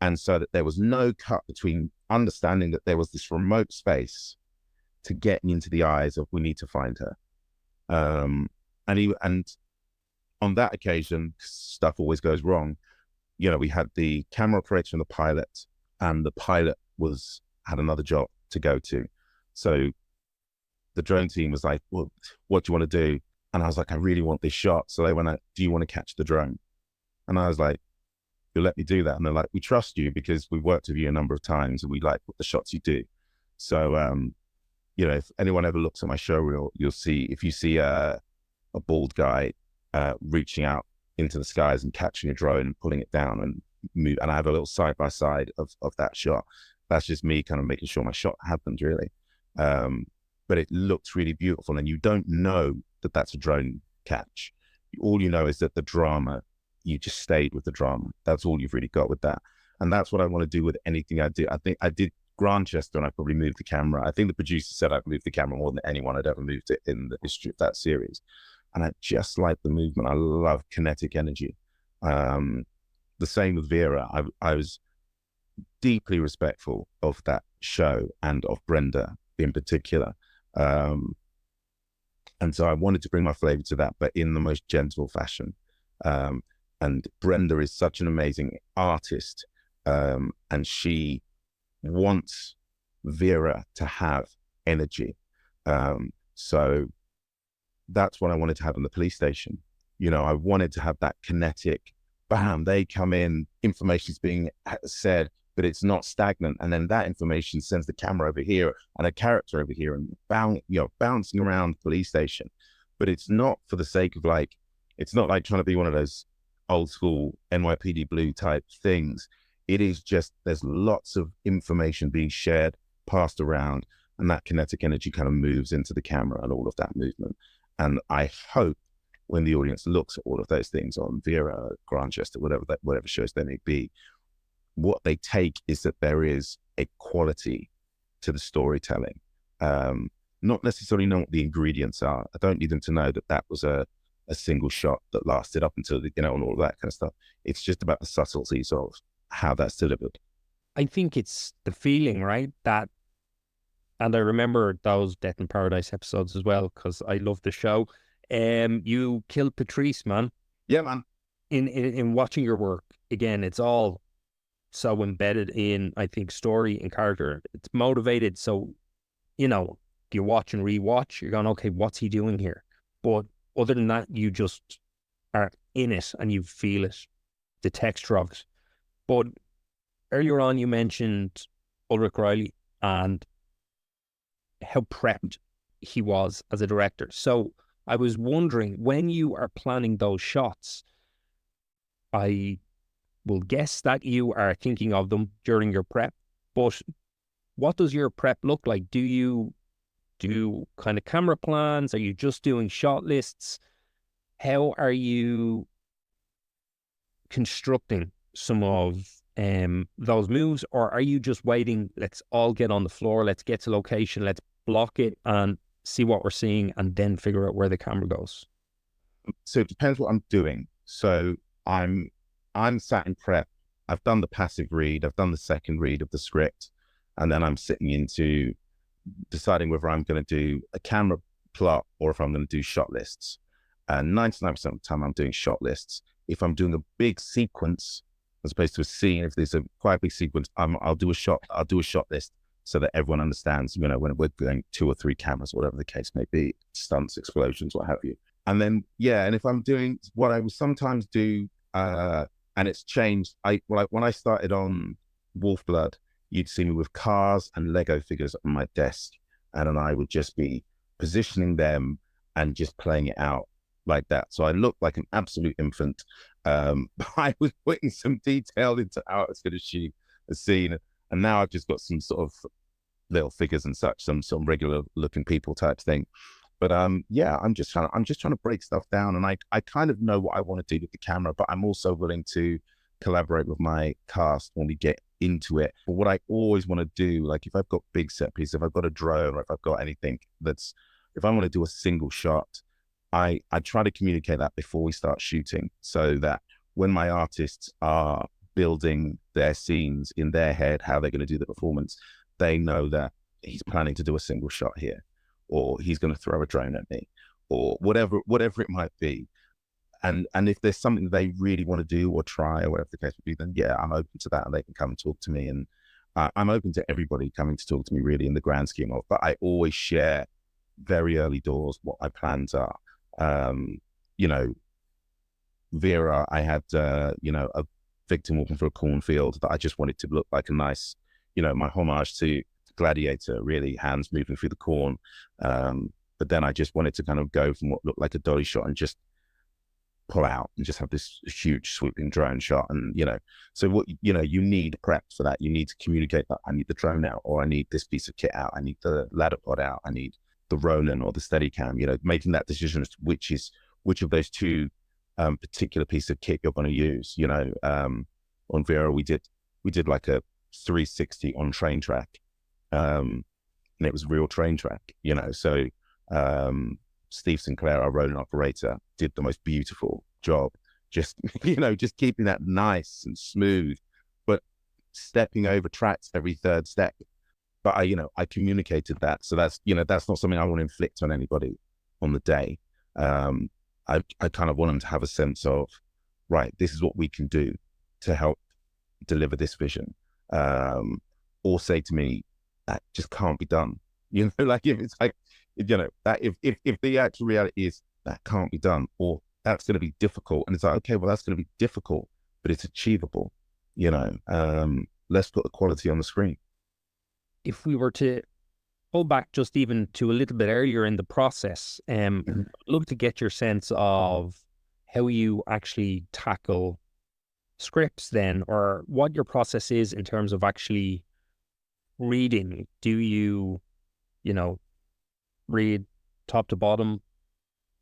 [SPEAKER 2] And so that there was no cut between understanding that there was this remote space to getting into the eyes of, we need to find her. And on that occasion, stuff always goes wrong. You know, we had the camera operator and the pilot, and the pilot had another job to go to. So the drone team was like, well, what do you want to do? And I was like, I really want this shot. So they went, do you want to catch the drone? And I was like, you'll let me do that? And they're like, we trust you because we've worked with you a number of times and we like the shots you do. So, you know, if anyone ever looks at my showreel, you'll see, if you see a bald guy reaching out into the skies and catching a drone and pulling it down and move, and I have a little side by side of that shot. That's just me kind of making sure my shot happens, really. But it looks really beautiful, and you don't know that that's a drone catch. All you know is that the drama, you just stayed with the drama. That's all you've really got with that. And that's what I want to do with anything I do. I think I did Grantchester and I probably moved the camera. I think the producer said I've moved the camera more than anyone had ever moved it in the history of that series. And I just like the movement. I love kinetic energy. The same with Vera. I was deeply respectful of that show and of Brenda in particular. And so I wanted to bring my flavor to that, but in the most gentle fashion. And Brenda is such an amazing artist. And she wants Vera to have energy. So that's what I wanted to have in the police station. You know, I wanted to have that kinetic, bam, they come in, information's being said, but it's not stagnant. And then that information sends the camera over here and a character over here and bouncing around the police station. But it's not for the sake of like, it's not like trying to be one of those old school NYPD Blue type things. It is just, there's lots of information being shared, passed around, and that kinetic energy kind of moves into the camera and all of that movement. And I hope when the audience looks at all of those things on Vera, Grantchester, whatever shows they may be, what they take is that there is a quality to the storytelling. Not necessarily know what the ingredients are. I don't need them to know that that was a single shot that lasted up until, and all of that kind of stuff. It's just about the subtleties of how that's delivered.
[SPEAKER 1] I think it's the feeling, right? That, and I remember those Death in Paradise episodes as well, because I love the show. You killed Patrice, man.
[SPEAKER 2] Yeah, man.
[SPEAKER 1] In watching your work, again, it's all so embedded in, I think, story and character. It's motivated. So, you watch and rewatch, you're going, okay, what's he doing here? But other than that, you just are in it and you feel it, the texture of it. But earlier on, you mentioned Ulrich Riley and how prepped he was as a director. So I was wondering, when you are planning those shots, I will guess that you are thinking of them during your prep, but what does your prep look like? Do you do kind of camera plans? Are you just doing shot lists? How are you constructing some of those moves, or are you just waiting, let's all get on the floor, let's get to location, let's block it and see what we're seeing and then figure out where the camera goes?
[SPEAKER 2] So it depends what I'm doing. So I'm sat in prep. I've done the passive read, I've done the second read of the script, and then I'm sitting into deciding whether I'm going to do a camera plot or if I'm going to do shot lists. And 99% of the time I'm doing shot lists. If I'm doing a big sequence as opposed to a scene, if there's a quite big sequence, I'll do a shot list so that everyone understands, when we're going 2 or 3 cameras, whatever the case may be, stunts, explosions, what have you. And then, and if I'm doing what I would sometimes do, and it's changed, when I started on Wolfblood, you'd see me with cars and Lego figures on my desk, and then I would just be positioning them and just playing it out like that. So I looked like an absolute infant. I was putting some detail into how I was going to shoot a scene, and now I've just got some sort of little figures and such, some regular looking people type thing. But yeah, I'm just trying to break stuff down, and I kind of know what I want to do with the camera, but I'm also willing to collaborate with my cast when we get into it. But what I always want to do, like if I've got big set pieces, if I've got a drone, or if I've got anything if I want to do a single shot, I try to communicate that before we start shooting, so that when my artists are building their scenes in their head, how they're going to do the performance, they know that he's planning to do a single shot here, or he's going to throw a drone at me, or whatever it might be. And if there's something they really want to do or try, or whatever the case would be, then yeah, I'm open to that, and they can come and talk to me. And I'm open to everybody coming to talk to me, really, in the grand scheme of. But I always share very early doors what my plans are. You know, Vera, I had a victim walking through a cornfield that I just wanted to look like a nice, my homage to Gladiator, really, hands moving through the corn. But then I just wanted to kind of go from what looked like a dolly shot and just pull out and just have this huge swooping drone shot. And so what you need prep for that. You need to communicate that I need the drone out, or I need this piece of kit out, I need the ladder pod out, I need the Ronin or the Steadicam. Making that decision as to which of those two particular piece of kit you're going to use. On Vera, we did like a 360 on train track, and it was real train track. So Steve Sinclair, our Ronin operator, did the most beautiful job, just just keeping that nice and smooth, but stepping over tracks every third step. But I communicated that, so that's not something I want to inflict on anybody on the day. I kind of want them to have a sense of, right, this is what we can do to help deliver this vision, or say to me, that just can't be done. Like if it's like, that if the actual reality is that can't be done, or that's going to be difficult, and it's like, okay, well, that's going to be difficult, but it's achievable. Let's put the quality on the screen.
[SPEAKER 1] If we were to pull back just even to a little bit earlier in the process, look to get your sense of how you actually tackle scripts then, or what your process is in terms of actually reading. Do you, read top to bottom,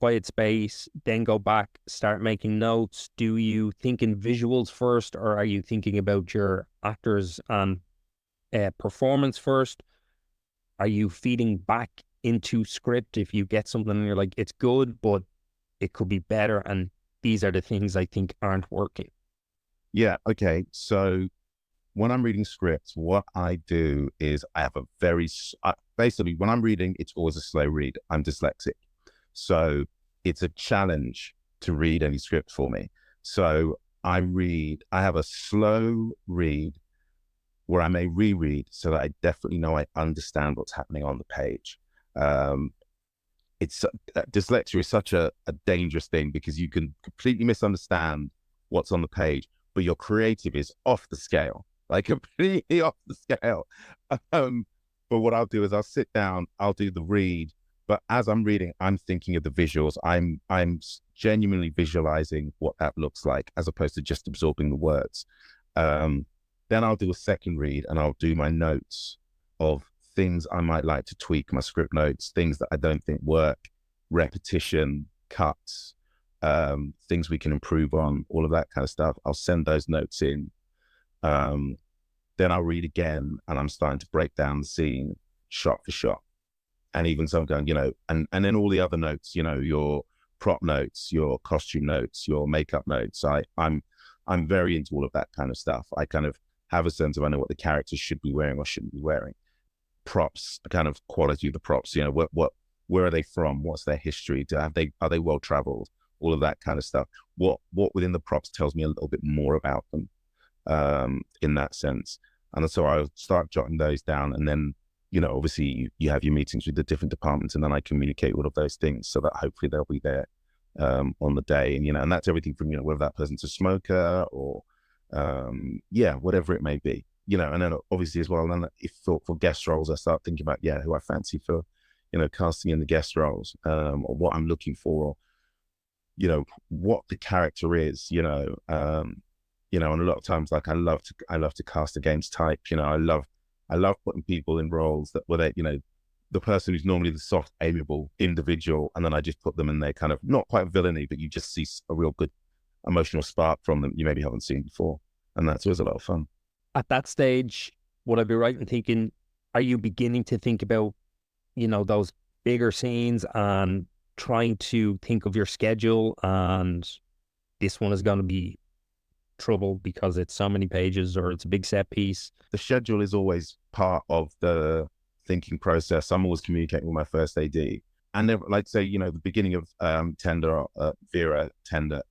[SPEAKER 1] quiet space, then go back, start making notes? Do you think in visuals first, or are you thinking about your actors and performance first? Are you feeding back into script if you get something and you're like, it's good, but it could be better, and these are the things I think aren't working?
[SPEAKER 2] Yeah, okay. So when I'm reading scripts, what I do is I have basically, when I'm reading, it's always a slow read. I'm dyslexic, so it's a challenge to read any script for me. So I have a slow read where I may reread, so that I definitely know I understand what's happening on the page. Dyslexia is such a dangerous thing, because you can completely misunderstand what's on the page, but your creative is off the scale, like completely off the scale. But what I'll do is I'll sit down, I'll do the read, but as I'm reading, I'm thinking of the visuals. I'm genuinely visualizing what that looks like, as opposed to just absorbing the words. Then I'll do a second read, and I'll do my notes of things I might like to tweak, my script notes, things that I don't think work, repetition, cuts, things we can improve on, all of that kind of stuff. I'll send those notes in. Then I'll read again, and I'm starting to break down the scene shot for shot. And even some going, and then all the other notes, your prop notes, your costume notes, your makeup notes. I'm very into all of that kind of stuff. I kind of have a sense of, I know what the characters should be wearing or shouldn't be wearing. Props, the kind of quality of the props, where are they from? What's their history? Are they well traveled? All of that kind of stuff. What within the props tells me a little bit more about them, in that sense. And so I'll start jotting those down, and then, obviously you have your meetings with the different departments, and then I communicate all of those things so that hopefully they'll be there on the day. And, and that's everything from, whether that person's a smoker or, whatever it may be, and then obviously as well, then if for guest roles, I start thinking about, who I fancy for, casting in the guest roles, or what I'm looking for, or, what the character is, and a lot of times, like I love to cast against type, I I love putting people in roles that were they, the person who's normally the soft, amiable individual, and then I just put them in their kind of not quite villainy, but you just see a real good emotional spark from them you maybe haven't seen before, and that's always a lot of fun.
[SPEAKER 1] At that stage, would I be right in thinking, are you beginning to think about, those bigger scenes and trying to think of your schedule, and this one is going to be trouble because it's so many pages or it's a big set piece?
[SPEAKER 2] The schedule is always part of the thinking process. I'm always communicating with my first AD. And then, like say, the beginning of Tender, Vera Tender,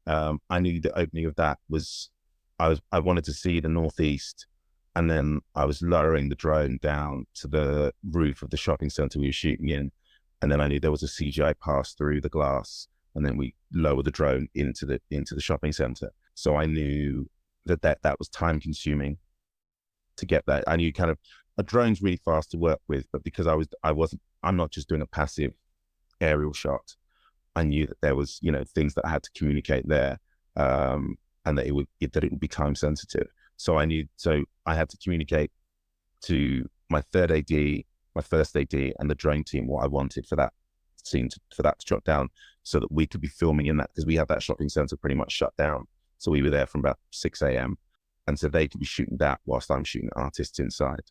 [SPEAKER 2] I knew the opening of that was, I wanted to see the Northeast, and then I was lowering the drone down to the roof of the shopping center we were shooting in, and then I knew there was a CGI pass through the glass, and then we lower the drone into the shopping center. So I knew that was time consuming to get that. I knew kind of a drone's really fast to work with, but because I'm not just doing a passive aerial shot. I knew that there was, things that I had to communicate there, and that it would be time sensitive. So I had to communicate to my third AD, my first AD, and the drone team what I wanted for that scene, for that to drop down, so that we could be filming in that, because we had that shopping center pretty much shut down. So we were there from about 6 a.m. And so they could be shooting that whilst I'm shooting artists inside.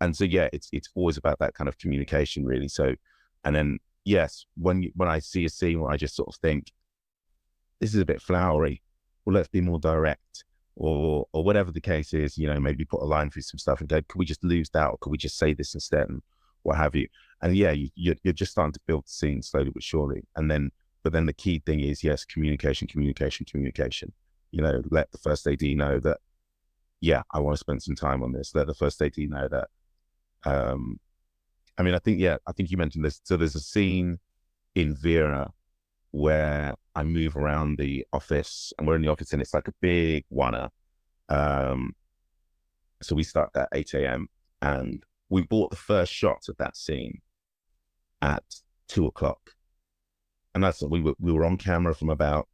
[SPEAKER 2] And so, yeah, it's always about that kind of communication, really. So, and then, yes, when I see a scene where I just sort of think, this is a bit flowery, well, let's be more direct, or whatever the case is, maybe put a line through some stuff and go, could we just lose that, or could we just say this instead, and what have you? And yeah, you're just starting to build the scene slowly but surely. But then the key thing is, yes, communication. Let the first AD know that, yeah, I want to spend some time on this. Let the first AD know that, I think you mentioned this. So there's a scene in Vera where I move around the office, and we're in the office, and it's like a big one-er. So we start at 8 a.m. and we bought the first shots of that scene at 2 o'clock. And that's, we were on camera from about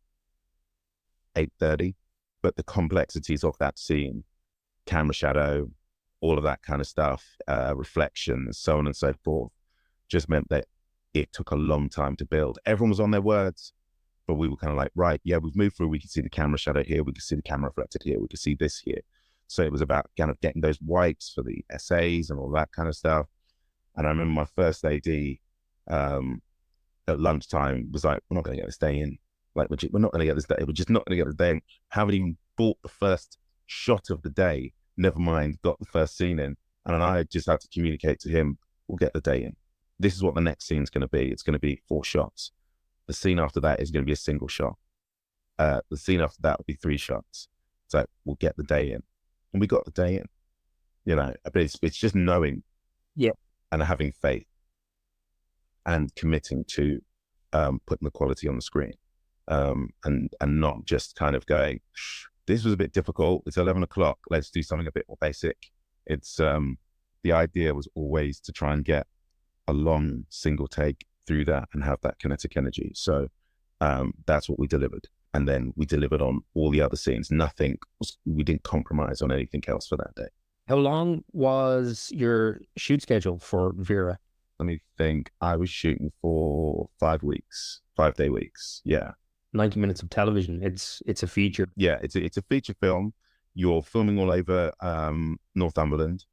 [SPEAKER 2] 8:30, but the complexities of that scene, camera shadow, all of that kind of stuff, reflections, so on and so forth, just meant that it took a long time to build. Everyone was on their words, but we were kind of like, right, yeah, we've moved through, we can see the camera shadow here, we can see the camera reflected here, we can see this here. So it was about kind of getting those wipes for the essays and all that kind of stuff. And I remember my first AD at lunchtime was like, we're not going to get this day in. Like, we're not going to get this day. We're just not going to get the day in. Haven't even bought the first shot of the day. Never mind, got the first scene in. And then I just had to communicate to him, we'll get the day in. This is what the next scene's going to be. It's going to be 4 shots. The scene after that is going to be a single shot. The scene after that will be 3 shots. So we'll get the day in. And we got the day in, but it's just knowing,
[SPEAKER 1] yeah, and
[SPEAKER 2] having faith and committing to putting the quality on the screen, and not just kind of going, this was a bit difficult, it's 11 o'clock, let's do something a bit more basic. It's the idea was always to try and get a long single take through that and have that kinetic energy. So that's what we delivered. And then we delivered on all the other scenes. We didn't compromise on anything else for that day.
[SPEAKER 1] How long was your shoot schedule for Vera?
[SPEAKER 2] Let me think. I was shooting for 5 weeks, 5-day weeks. Yeah.
[SPEAKER 1] 90 minutes of television. It's a feature.
[SPEAKER 2] Yeah, it's a feature film. You're filming all over Northumberland.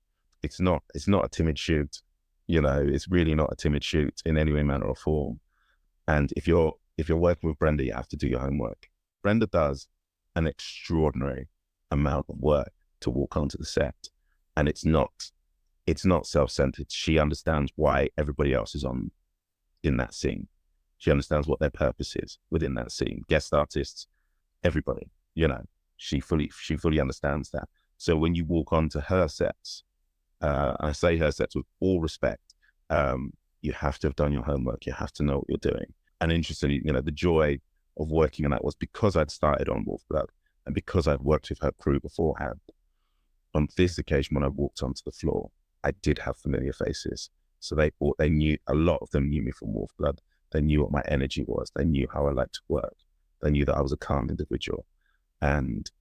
[SPEAKER 2] It's not a timid shoot. It's really not a timid shoot in any way, manner, or form. And if you're working with Brenda, you have to do your homework. Brenda does an extraordinary amount of work to walk onto the set, and it's not self-centered. She understands why everybody else is in that scene. She understands what their purpose is within that scene. Guest artists, everybody. She fully understands that. So when you walk onto her sets, I say her sets with all respect, you have to have done your homework. You have to know what you're doing. And interestingly, the joy of working on that was because I'd started on Wolfblood and because I'd worked with her crew beforehand. On this occasion, when I walked onto the floor, I did have familiar faces. So they knew, a lot of them knew me from Wolfblood. They knew what my energy was. They knew how I liked to work. They knew that I was a calm individual. And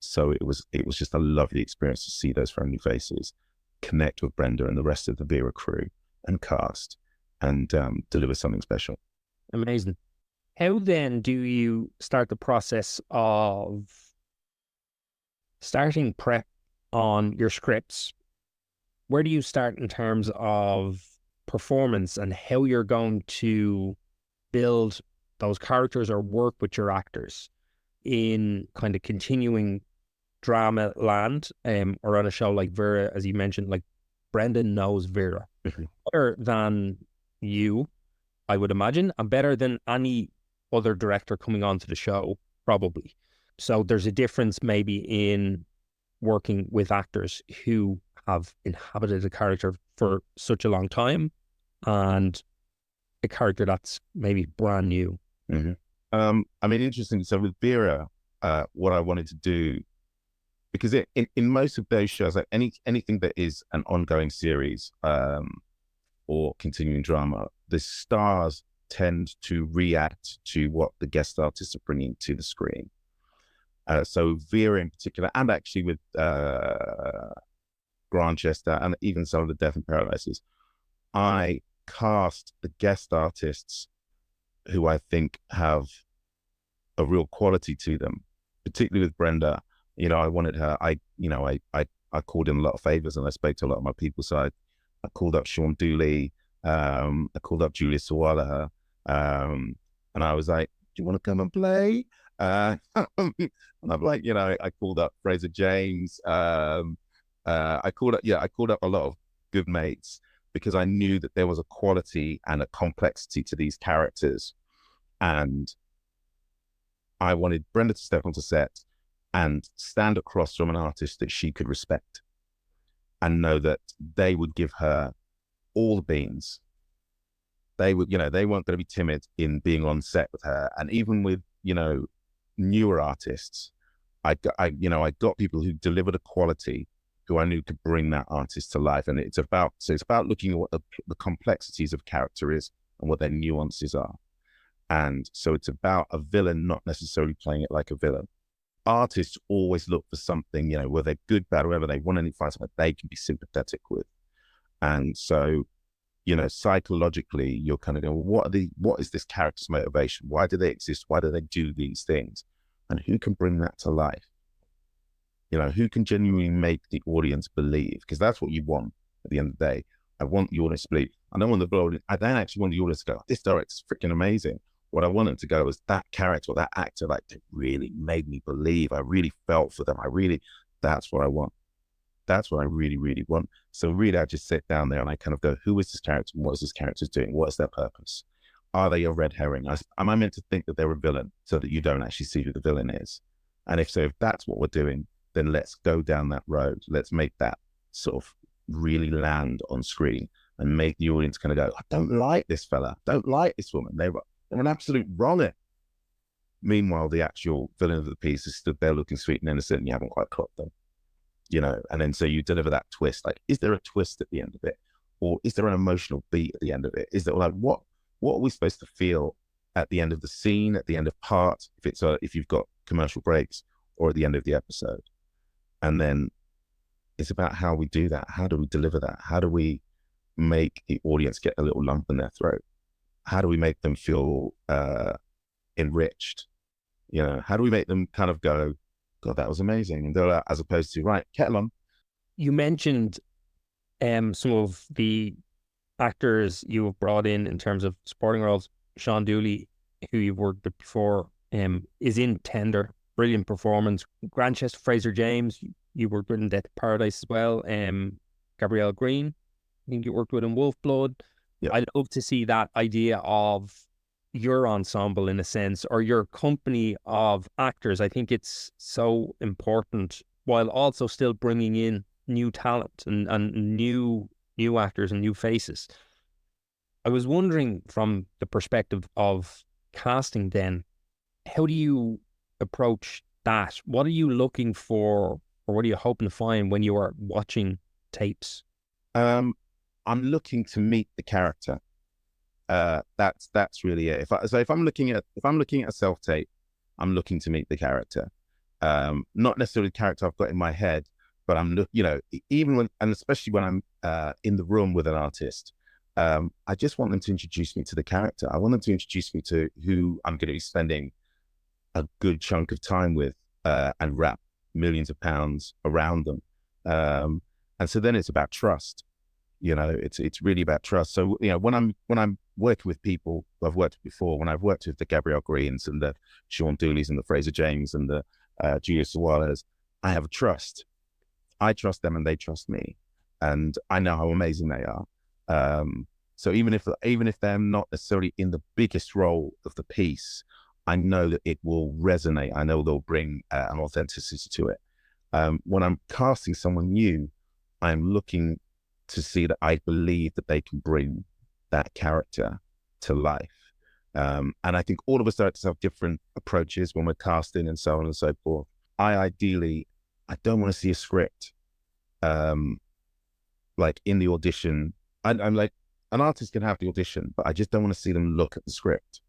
[SPEAKER 2] so it was just a lovely experience to see those friendly faces connect with Brenda and the rest of the Vera crew and cast and deliver something special.
[SPEAKER 1] Amazing. How then do you start the process of starting prep on your scripts? Where do you start in terms of performance and how you're going to build those characters or work with your actors in kind of continuing drama land, or on a show like Vera, as you mentioned, like Brendan knows Vera better than you, I would imagine, and better than any other director coming onto the show, probably. So there's a difference maybe in working with actors who have inhabited a character for such a long time and a character that's maybe brand new.
[SPEAKER 2] I mean, interesting. So with Vera, what I wanted to do, because in most of those shows, like anything that is an ongoing series or continuing drama, the stars tend to react to what the guest artists are bringing to the screen. So Vera in particular, and actually with Grantchester and even some of the Death and Paradises, I cast the guest artists who I think have a real quality to them, particularly with Brenda. You know, I wanted her, I called in a lot of favors and I spoke to a lot of my people. So I called up Sean Dooley, I called up Julia Sawala, and I was like, do you want to come and play? And I'm like, you know, I called up Fraser James. I called up a lot of good mates because I knew that there was a quality and a complexity to these characters. And I wanted Brenda to step onto set and stand across from an artist that she could respect and know that they would give her all the beans. They would, you know, they weren't going to be timid in being on set with her. And even with, you know, newer artists, I got people who delivered a quality who I knew could bring that artist to life. And it's about looking at what the complexities of character is and what their nuances are. And so it's about a villain not necessarily playing it like a villain. Artists always look for something, you know, whether they're good, bad, or whatever, they want to find something they can be sympathetic with. And so, you know, psychologically, you're kind of going, what is this character's motivation? Why do they exist? Why do they do these things? And who can bring that to life? You know, who can genuinely make the audience believe? Because that's what you want at the end of the day. I want the audience to believe. I don't want the audience, I don't actually want the audience to go, this director's freaking amazing. What I want them to go is that character or that actor, like, they really made me believe. I really felt for them. That's what I want. That's what I really, really want. So really, I just sit down there and I kind of go, who is this character? What is this character doing? What is their purpose? Are they a red herring? Am I meant to think that they're a villain so that you don't actually see who the villain is? And if that's what we're doing, then let's go down that road. Let's make that sort of really land on screen and make the audience kind of go, I don't like this fella. I don't like this woman. They're an absolute wronger. Meanwhile, the actual villain of the piece is stood there looking sweet and innocent and you haven't quite clocked them. You know, and then so you deliver that twist. Like, is there a twist at the end of it? Or is there an emotional beat at the end of it? Is there, like, what are we supposed to feel at the end of the scene, at the end of part, if you've got commercial breaks, or at the end of the episode? And then it's about how we do that. How do we deliver that? How do we make the audience get a little lump in their throat? How do we make them feel enriched? You know, how do we make them kind of go, God, that was amazing, and they're as opposed to, right, kettle on.
[SPEAKER 1] You mentioned some of the actors you have brought in terms of supporting roles. Sean Dooley, who you've worked with before, is in Tender. Brilliant performance. Grantchester, Fraser James, you worked with in Death Paradise as well. Gabrielle Green, I think you worked with in Wolfblood. Yep. I'd love to see that idea of your ensemble, in a sense, or your company of actors. I think it's so important, while also still bringing in new talent and new actors and new faces. I was wondering, from the perspective of casting then, how do you approach that? What are you looking for, or what are you hoping to find when you are watching tapes?
[SPEAKER 2] I'm looking to meet the character. That's really it. If I'm looking at a self tape, I'm looking to meet the character. Not necessarily the character I've got in my head, but even when, and especially when I'm in the room with an artist, I just want them to introduce me to the character. I want them to introduce me to who I'm going to be spending a good chunk of time with, and wrap millions of pounds around them. And so then it's about trust. It's really about trust. So, when I'm working with people who I've worked with before, when I've worked with the Gabrielle Greens and the Sean Dooleys and the Fraser James and the Julia Sawallas, I have a trust. I trust them and they trust me, and I know how amazing they are. So even if they're not necessarily in the biggest role of the piece, I know that it will resonate. I know they'll bring an authenticity to it. When I'm casting someone new, I'm looking to see that I believe that they can bring that character to life. And I think all of us directors have different approaches when we're casting and so on and so forth. I don't want to see a script. Like in the audition, I'm like, an artist can have the audition, but I just don't want to see them look at the script.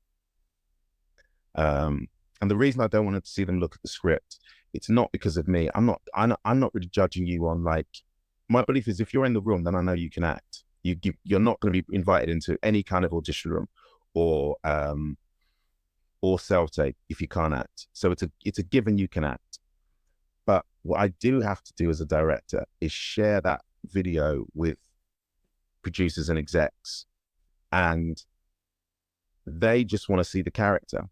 [SPEAKER 2] And the reason I don't want to see them look at the script, it's not because of me. I'm not really judging you on, like, my belief is if you're in the room, then I know you can act. You're not going to be invited into any kind of audition room or self-tape if you can't act. So it's a given you can act. But what I do have to do as a director is share that video with producers and execs, and they just want to see the character.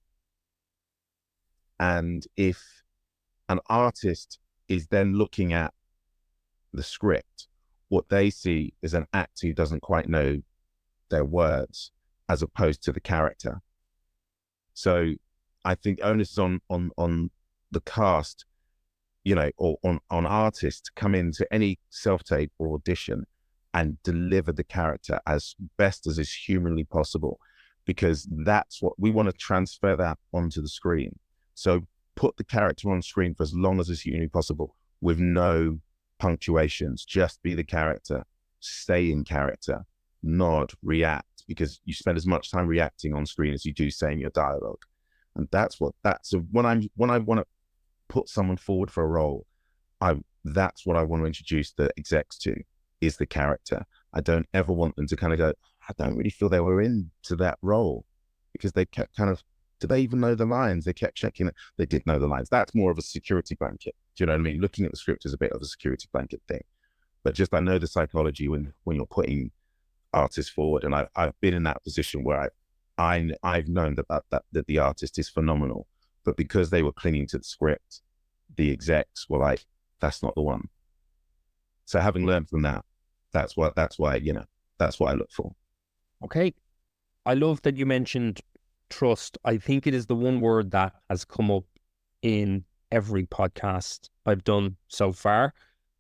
[SPEAKER 2] And if an artist is then looking at the script, what they see is an actor who doesn't quite know their words as opposed to the character. So I think onus is on the cast, or on artists to come into any self-tape or audition and deliver the character as best as is humanly possible, because that's what we want to transfer that onto the screen. So put the character on screen for as long as is humanly possible with no punctuations, just be the character, stay in character, nod, react, because you spend as much time reacting on screen as you do saying your dialogue. And so when I want to put someone forward for a role, that's what I want to introduce the execs to, is the character. I don't ever want them to kind of go, I don't really feel they were into that role, because they kept kind of, do they even know the lines? They kept checking it. They did know the lines. That's more of a security blanket. Do you know what I mean? Looking at the script is a bit of a security blanket thing. But just, I know the psychology when you're putting artists forward, and I've been in that position where I've known that the artist is phenomenal, but because they were clinging to the script, the execs were like, that's not the one. So having learned from that, that's why that's what I look for.
[SPEAKER 1] Okay. I love that you mentioned trust. I think it is the one word that has come up in every podcast I've done so far.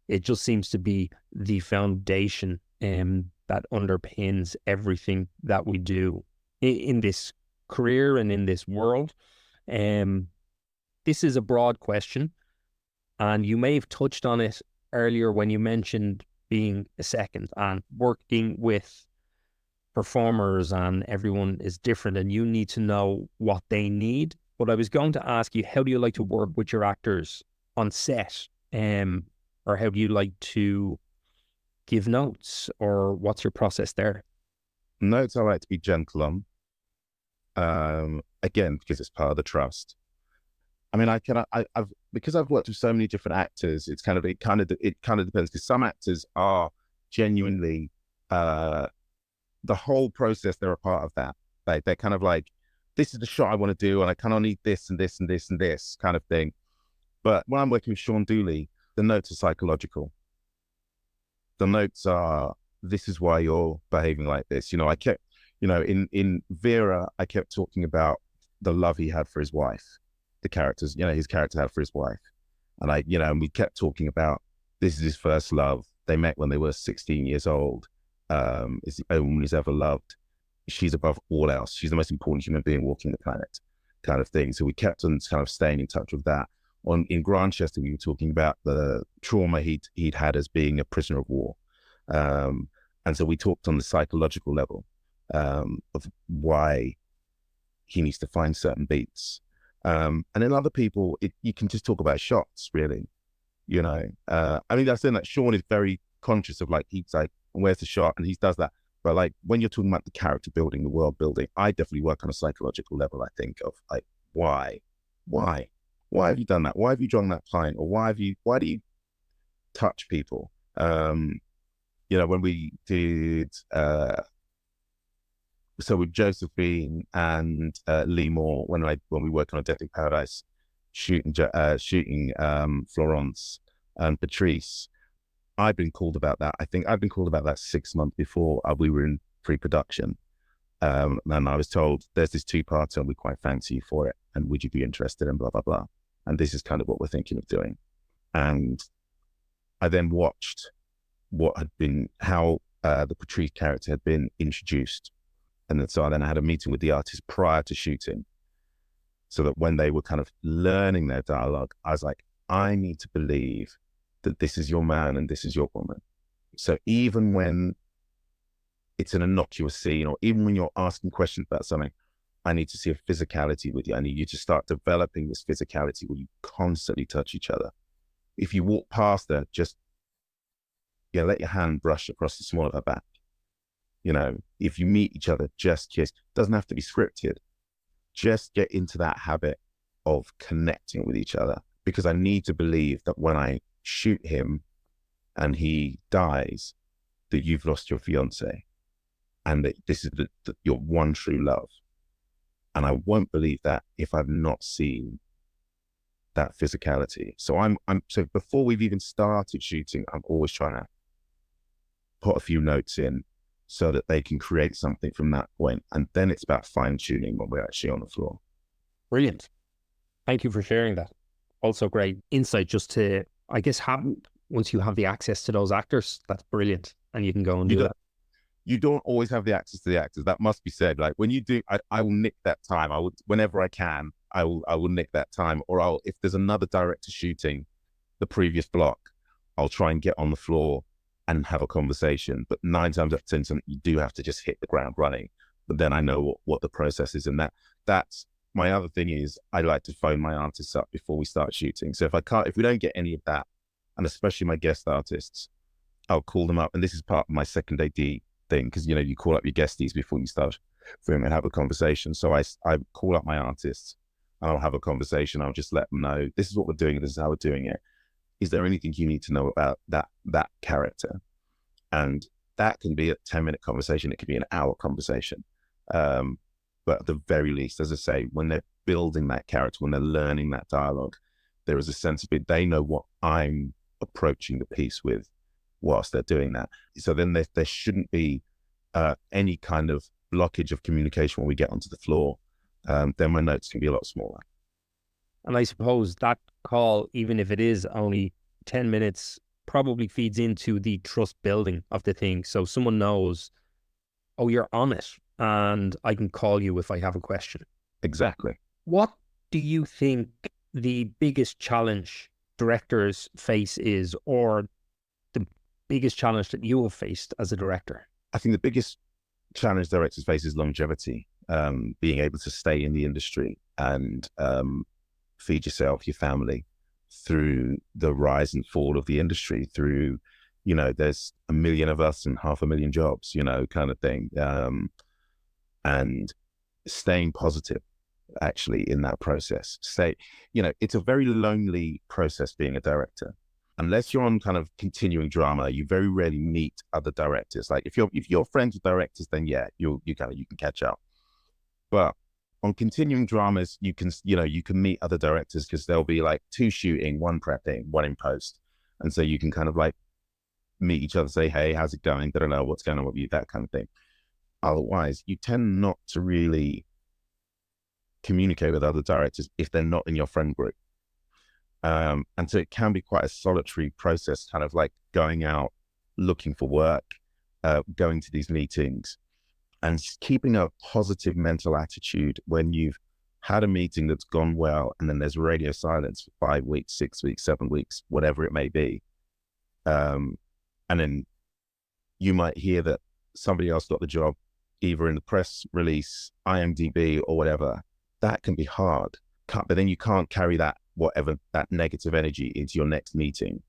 [SPEAKER 1] It just seems to be the foundation that underpins everything that we do in this career and in this world. This is a broad question, and you may have touched on it earlier when you mentioned being a second and working with performers, and everyone is different and you need to know what they need. But I was going to ask you, how do you like to work with your actors on set? Or how do you like to give notes, or what's your process there?
[SPEAKER 2] Notes I like to be gentle on. Again, because it's part of the trust. I mean, I've because I've worked with so many different actors. It kind of depends, because some actors are genuinely the whole process. They're a part of that. They're kind of like, this is the shot I want to do, and I kind of need this and this and this and this kind of thing. But when I'm working with Sean Dooley, the notes are psychological. The notes are, this is why you're behaving like this. I kept, in Vera, I kept talking about the love he had for his wife, the characters, his character had for his wife. And and we kept talking about, this is his first love. They met when they were 16 years old. It's the only woman he's ever loved. She's above all else. She's the most important human being walking the planet, kind of thing. So we kept on kind of staying in touch with that. In Grantchester, we were talking about the trauma he'd had as being a prisoner of war. And so we talked on the psychological level of why he needs to find certain beats. And in other people, you can just talk about shots, really. you know. I mean, that's saying that Sean is very conscious of like, he's like, where's the shot? And he does that. But like when you're talking about the character building, the world building, I definitely work on a psychological level, I think, of like, why have you done that? Why have you drawn that client? Or why do you touch people? You know, when we did, so with Josephine and Lee Moore, when we worked on A Death in Paradise, shooting Florence and Patrice, I've been called about that. I think I've been called about that 6 months before we were in pre-production. And I was told, there's this 2-parter and we quite fancy you for it. And would you be interested in blah, blah, blah. And this is kind of what we're thinking of doing. And I then watched how the Patrice character had been introduced. And then I had a meeting with the artist prior to shooting, so that when they were kind of learning their dialogue, I was like, I need to believe that this is your man and this is your woman. So even when it's an innocuous scene, or even when you're asking questions about something, I need to see a physicality with you. I need you to start developing this physicality where you constantly touch each other. If you walk past her, just let your hand brush across the small of her back. You know, if you meet each other, just kiss. Doesn't have to be scripted. Just get into that habit of connecting with each other, because I need to believe that when I shoot him and he dies, that you've lost your fiance and that this is your one true love. And I won't believe that if I've not seen that physicality. So so before we've even started shooting, I'm always trying to put a few notes in so that they can create something from that point. And then it's about fine tuning when we're actually on the floor.
[SPEAKER 1] Brilliant. Thank you for sharing that. Also great insight just to, I guess, once you have the access to those actors, that's brilliant. And you can go and do that.
[SPEAKER 2] You don't always have the access to the actors. That must be said. Like when you do, I will nick that time. Whenever I can, I will nick that time. Or if there's another director shooting the previous block, I'll try and get on the floor and have a conversation. But 9 times out of 10, you do have to just hit the ground running. But then I know what the process is. And that's my other thing is I like to phone my artists up before we start shooting. So if we don't get any of that, and especially my guest artists, I'll call them up. And this is part of my second AD thing, because, you call up your guesties before you start filming and have a conversation. So I call up my artists and I'll have a conversation. I'll just let them know, this is what we're doing. This is how we're doing it. Is there anything you need to know about that character? And that can be a 10-minute conversation. It could be an hour conversation. But at the very least, as I say, when they're building that character, when they're learning that dialogue, there is a sense of it. They know what I'm approaching the piece with whilst they're doing that. So then there shouldn't be any kind of blockage of communication when we get onto the floor. Then my notes can be a lot smaller.
[SPEAKER 1] And I suppose that call, even if it is only 10 minutes, probably feeds into the trust building of the thing. So someone knows, oh, you're on it, and I can call you if I have a question.
[SPEAKER 2] Exactly.
[SPEAKER 1] What do you think the biggest challenge directors face is, or the biggest challenge that you have faced as a director?
[SPEAKER 2] I think the biggest challenge directors face is longevity, being able to stay in the industry and feed yourself, your family, through the rise and fall of the industry, through, there's 1 million of us and 500,000 jobs, kind of thing. And staying positive, actually, in that process. It's a very lonely process being a director. Unless you're on kind of continuing drama, you very rarely meet other directors. Like if you're friends with directors, then yeah, you can catch up. But on continuing dramas, you can meet other directors, because there'll be like 2 shooting, 1 prepping, 1 in post. And so you can kind of like meet each other, say, hey, how's it going? I don't know what's going on with you, that kind of thing. Otherwise, you tend not to really communicate with other directors if they're not in your friend group. And so it can be quite a solitary process, kind of like going out, looking for work, going to these meetings, and keeping a positive mental attitude when you've had a meeting that's gone well, and then there's radio silence for 5 weeks, 6 weeks, 7 weeks, whatever it may be. And then you might hear that somebody else got the job, either in the press release, IMDb, or whatever. That can be hard, but then you can't carry that whatever that negative energy into your next meeting.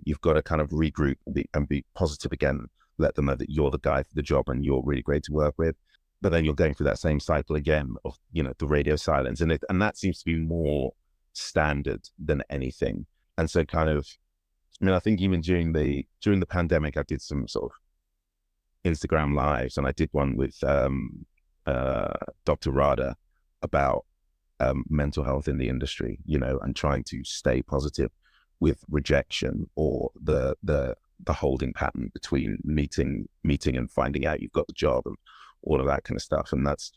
[SPEAKER 2] You've got to kind of regroup and be positive again, let them know that you're the guy for the job and you're really great to work with. But then you're going through that same cycle again of, the radio silence. And that seems to be more standard than anything. And so kind of, I think even during the pandemic, I did some sort of Instagram lives, and I did one with Dr. Rada about mental health in the industry, and trying to stay positive with rejection, or the holding pattern between meeting and finding out you've got the job, and all of that kind of stuff. And that's,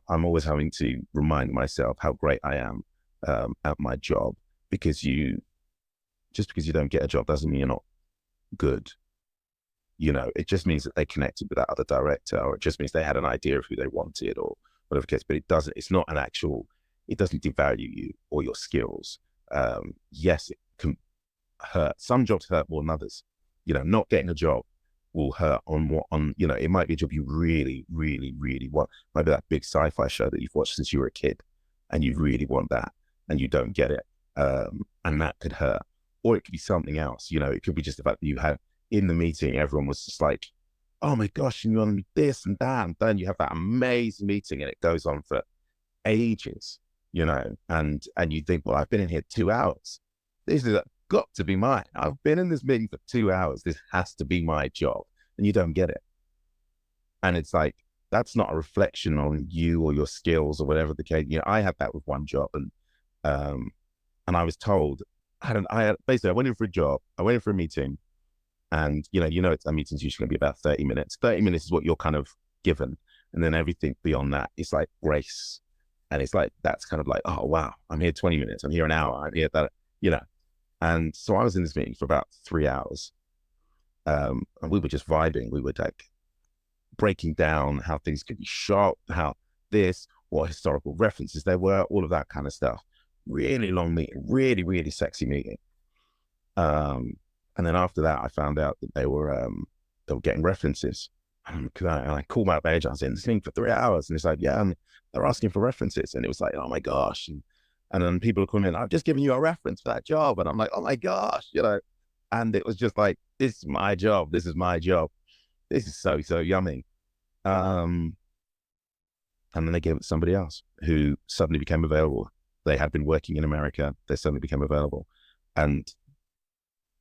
[SPEAKER 2] I'm always having to remind myself how great I am at my job, because just because you don't get a job doesn't mean you're not good. It just means that they connected with that other director, or it just means they had an idea of who they wanted, or whatever the case. But it's not it doesn't devalue you or your skills. Yes, it can hurt. Some jobs hurt more than others. Not getting a job will hurt it might be a job you really, really, really want. It might be that big sci-fi show that you've watched since you were a kid and you really want that and you don't get it. And that could hurt. Or it could be something else. It could be just the fact that you had in the meeting, everyone was just like, oh my gosh, you want this and that. And then you have that amazing meeting and it goes on for ages, and you think, well, I've been in here 2 hours. This has got to be mine. I've been in this meeting for 2 hours. This has to be my job. And you don't get it. And it's like, that's not a reflection on you or your skills or whatever the case. I had that with one job, and I was told, basically, I went in for a job, I went in for a meeting, and a meeting's usually going to be about 30 minutes. 30 minutes is what you're kind of given. And then everything beyond that is like grace. And it's like, that's kind of like, oh, wow, I'm here 20 minutes. I'm here an hour. I'm here that, And so I was in this meeting for about 3 hours. And we were just vibing. We were like breaking down how things could be shot, what historical references there were, all of that kind of stuff. Really long meeting, really, really sexy meeting. And then after that, I found out that they were getting references. And I called my manager. I was in this thing for 3 hours, and it's like, yeah, and they're asking for references, and it was like, oh my gosh, and then people are coming in. I've just given you a reference for that job, and I'm like, oh my gosh, and it was just like, this is my job. This is my job. This is so yummy. And then they gave it to somebody else who suddenly became available. They had been working in America. They suddenly became available, and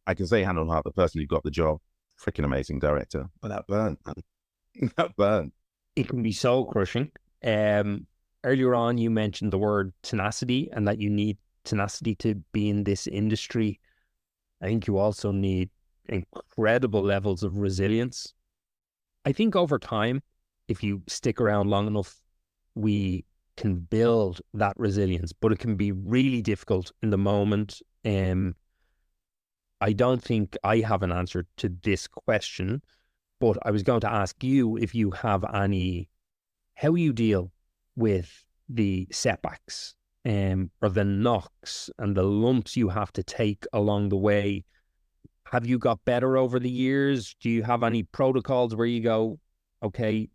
[SPEAKER 2] I can say hand on heart, the person who got the job, freaking amazing director, but that burned, man. That burned.
[SPEAKER 1] It can be soul crushing. Earlier on, you mentioned the word tenacity, and that you need tenacity to be in this industry. I think you also need incredible levels of resilience. I think over time, if you stick around long enough, we can build that resilience, but it can be really difficult in the moment. I don't think I have an answer to this question, but I was going to ask you if you have how you deal with the setbacks, or the knocks and the lumps you have to take along the way. Have you got better over the years? Do you have any protocols where you go, okay,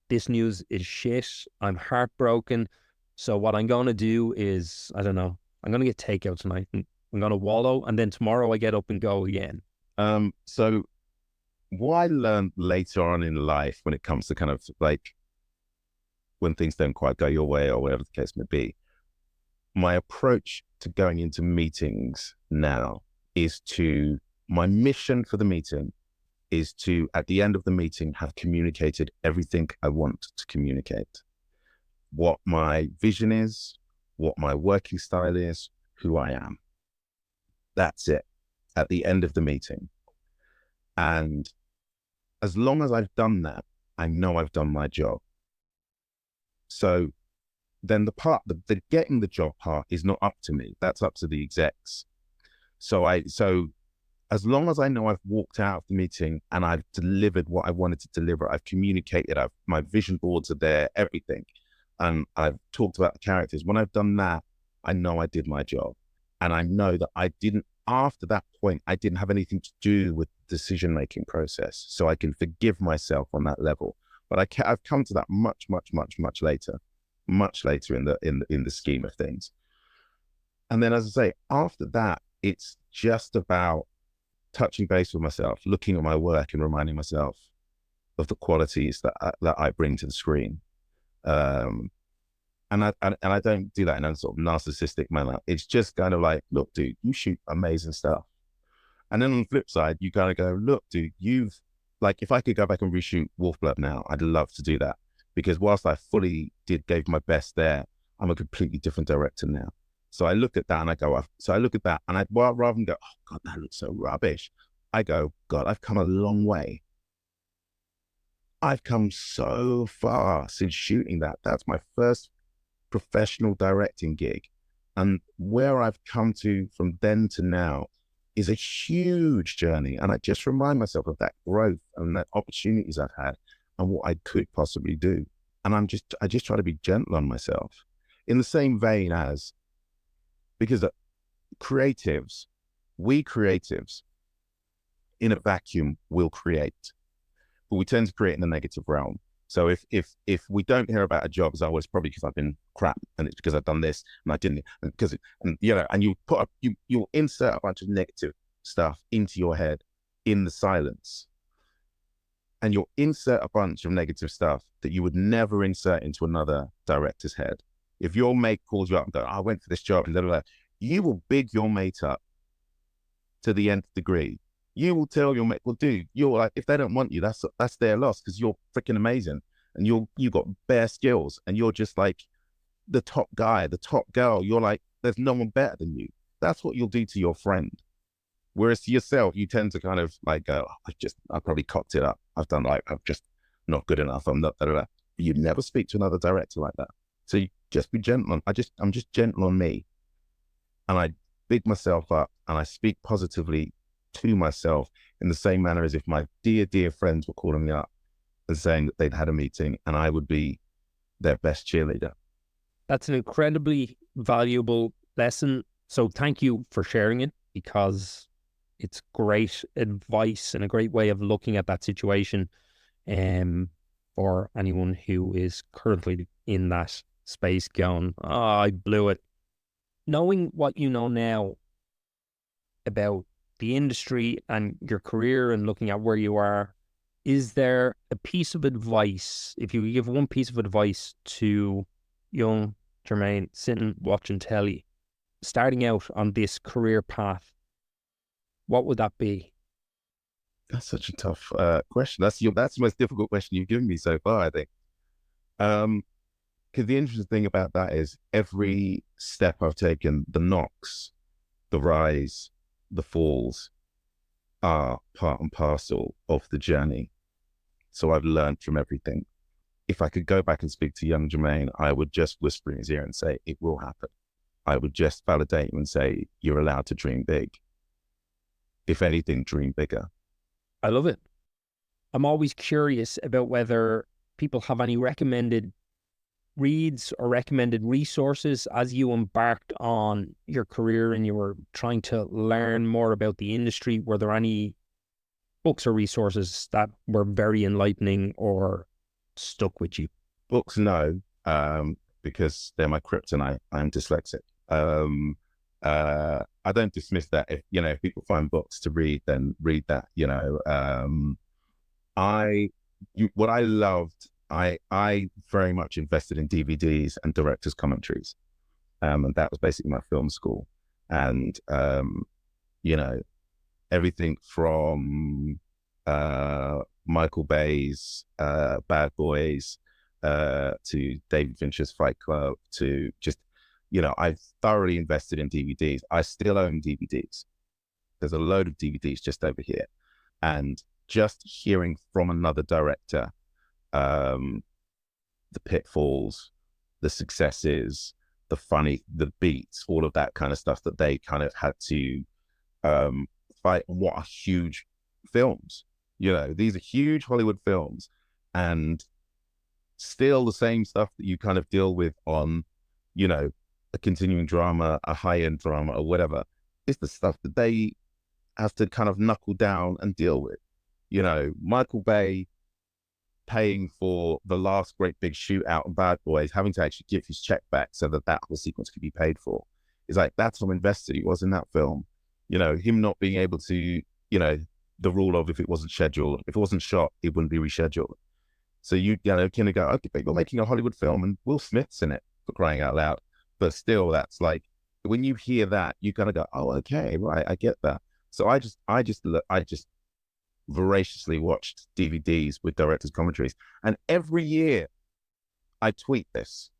[SPEAKER 1] this news is shit, I'm heartbroken, so what I'm going to do is, I don't know, I'm going to get takeout tonight and I'm going to wallow, and then tomorrow I get up and go again?
[SPEAKER 2] So what I learned later on in life, when it comes to kind of like when things don't quite go your way or whatever the case may be, my approach to going into meetings now is my mission for the meeting is to, at the end of the meeting, have communicated everything I want to communicate. What my vision is, what my working style is, who I am. That's it, at the end of the meeting. And as long as I've done that, I know I've done my job. So then the getting the job part is not up to me. That's up to the execs. So as long as I know I've walked out of the meeting and I've delivered what I wanted to deliver, I've communicated, my vision boards are there, everything. And I've talked about the characters. When I've done that, I know I did my job. And I know that after that point, I didn't have anything to do with the decision-making process. So I can forgive myself on that level. But I've come to that much later in the scheme of things. And then, as I say, after that, it's just about touching base with myself, looking at my work and reminding myself of the qualities that I bring to the screen. And I don't do that in a sort of narcissistic manner. It's just kind of like, look, dude, you shoot amazing stuff. And then on the flip side, you kind of go, look, dude, like, if I could go back and reshoot Wolfblood now, I'd love to do that. Because whilst I fully gave my best there, I'm a completely different director now. So I look at that and I go, well, rather than go, oh God, that looks so rubbish, I go, God, I've come a long way. I've come so far since shooting that. That's my first professional directing gig. And where I've come to from then to now is a huge journey. And I just remind myself of that growth and the opportunities I've had and what I could possibly do. And I just try to be gentle on myself in the same vein as, because we creatives in a vacuum will create, but we tend to create in the negative realm. So if we don't hear about a job, it's always probably because I've been crap, and it's because I've done this and I didn't, and you'll insert a bunch of negative stuff into your head in the silence, and you'll insert a bunch of negative stuff that you would never insert into another director's head. If your mate calls you up and goes, I went for this job, and you will big your mate up to the nth degree. You will tell your mate, well, dude, you're like, if they don't want you, that's their loss, because you're freaking amazing and you got bare skills and you're just like the top guy, the top girl. You're like, there's no one better than you. That's what you'll do to your friend. Whereas to yourself, you tend to kind of like go, I probably cocked it up. I'm just not good enough. I'm not, you never speak to another director like that. So you just be gentle. I'm just gentle on me. And I big myself up and I speak positively to myself in the same manner as if my dear friends were calling me up and saying that they'd had a meeting and I would be their best cheerleader.
[SPEAKER 1] That's an incredibly valuable lesson. So thank you for sharing it, because it's great advice and a great way of looking at that situation for anyone who is currently in that space going, oh, I blew it. Knowing what you know now about the industry and your career and looking at where you are, is there a piece of advice, if you could give one piece of advice to young Jermain sitting watching telly, starting out on this career path, what would that be?
[SPEAKER 2] That's such a tough question. That's the most difficult question you've given me so far, I think. Because the interesting thing about that is every step I've taken, the knocks, the rise, the falls are part and parcel of the journey. So I've learned from everything. If I could go back and speak to young Jermain, I would just whisper in his ear and say, it will happen. I would just validate him and say, you're allowed to dream big. If anything, dream bigger.
[SPEAKER 1] I love it. I'm always curious about whether people have any recommended reads or recommended resources as you embarked on your career and you were trying to learn more about the industry. Were there any books or resources that were very enlightening or stuck with you?
[SPEAKER 2] Books, no, because they're my kryptonite. I'm dyslexic. I don't dismiss that. If people find books to read, then read that. What I loved, I very much invested in DVDs and director's commentaries, and that was basically my film school. And everything from Michael Bay's Bad Boys to David Fincher's Fight Club to just, I thoroughly invested in DVDs. I still own DVDs. There's a load of DVDs just over here. And just hearing from another director, the pitfalls, the successes, the funny, the beats, all of that kind of stuff that they kind of had to fight. What are huge films? These are huge Hollywood films, and still the same stuff that you kind of deal with on, a continuing drama, a high-end drama or whatever, is the stuff that they have to kind of knuckle down and deal with. Michael Bay paying for the last great big shootout in Bad Boys, having to actually give his check back so that whole sequence could be paid for, It's like, that's how invested he was in that film. You know, him not being able to, you know, the rule of if it wasn't scheduled, if it wasn't shot, it wouldn't be rescheduled. So you know, kind of go, okay, but you're making a Hollywood film and Will Smith's in it, for crying out loud. But still, that's like, when you hear that, you kind of go, oh, okay, right, I get that. So I just voraciously watched DVDs with director's commentaries. And every year I tweet this.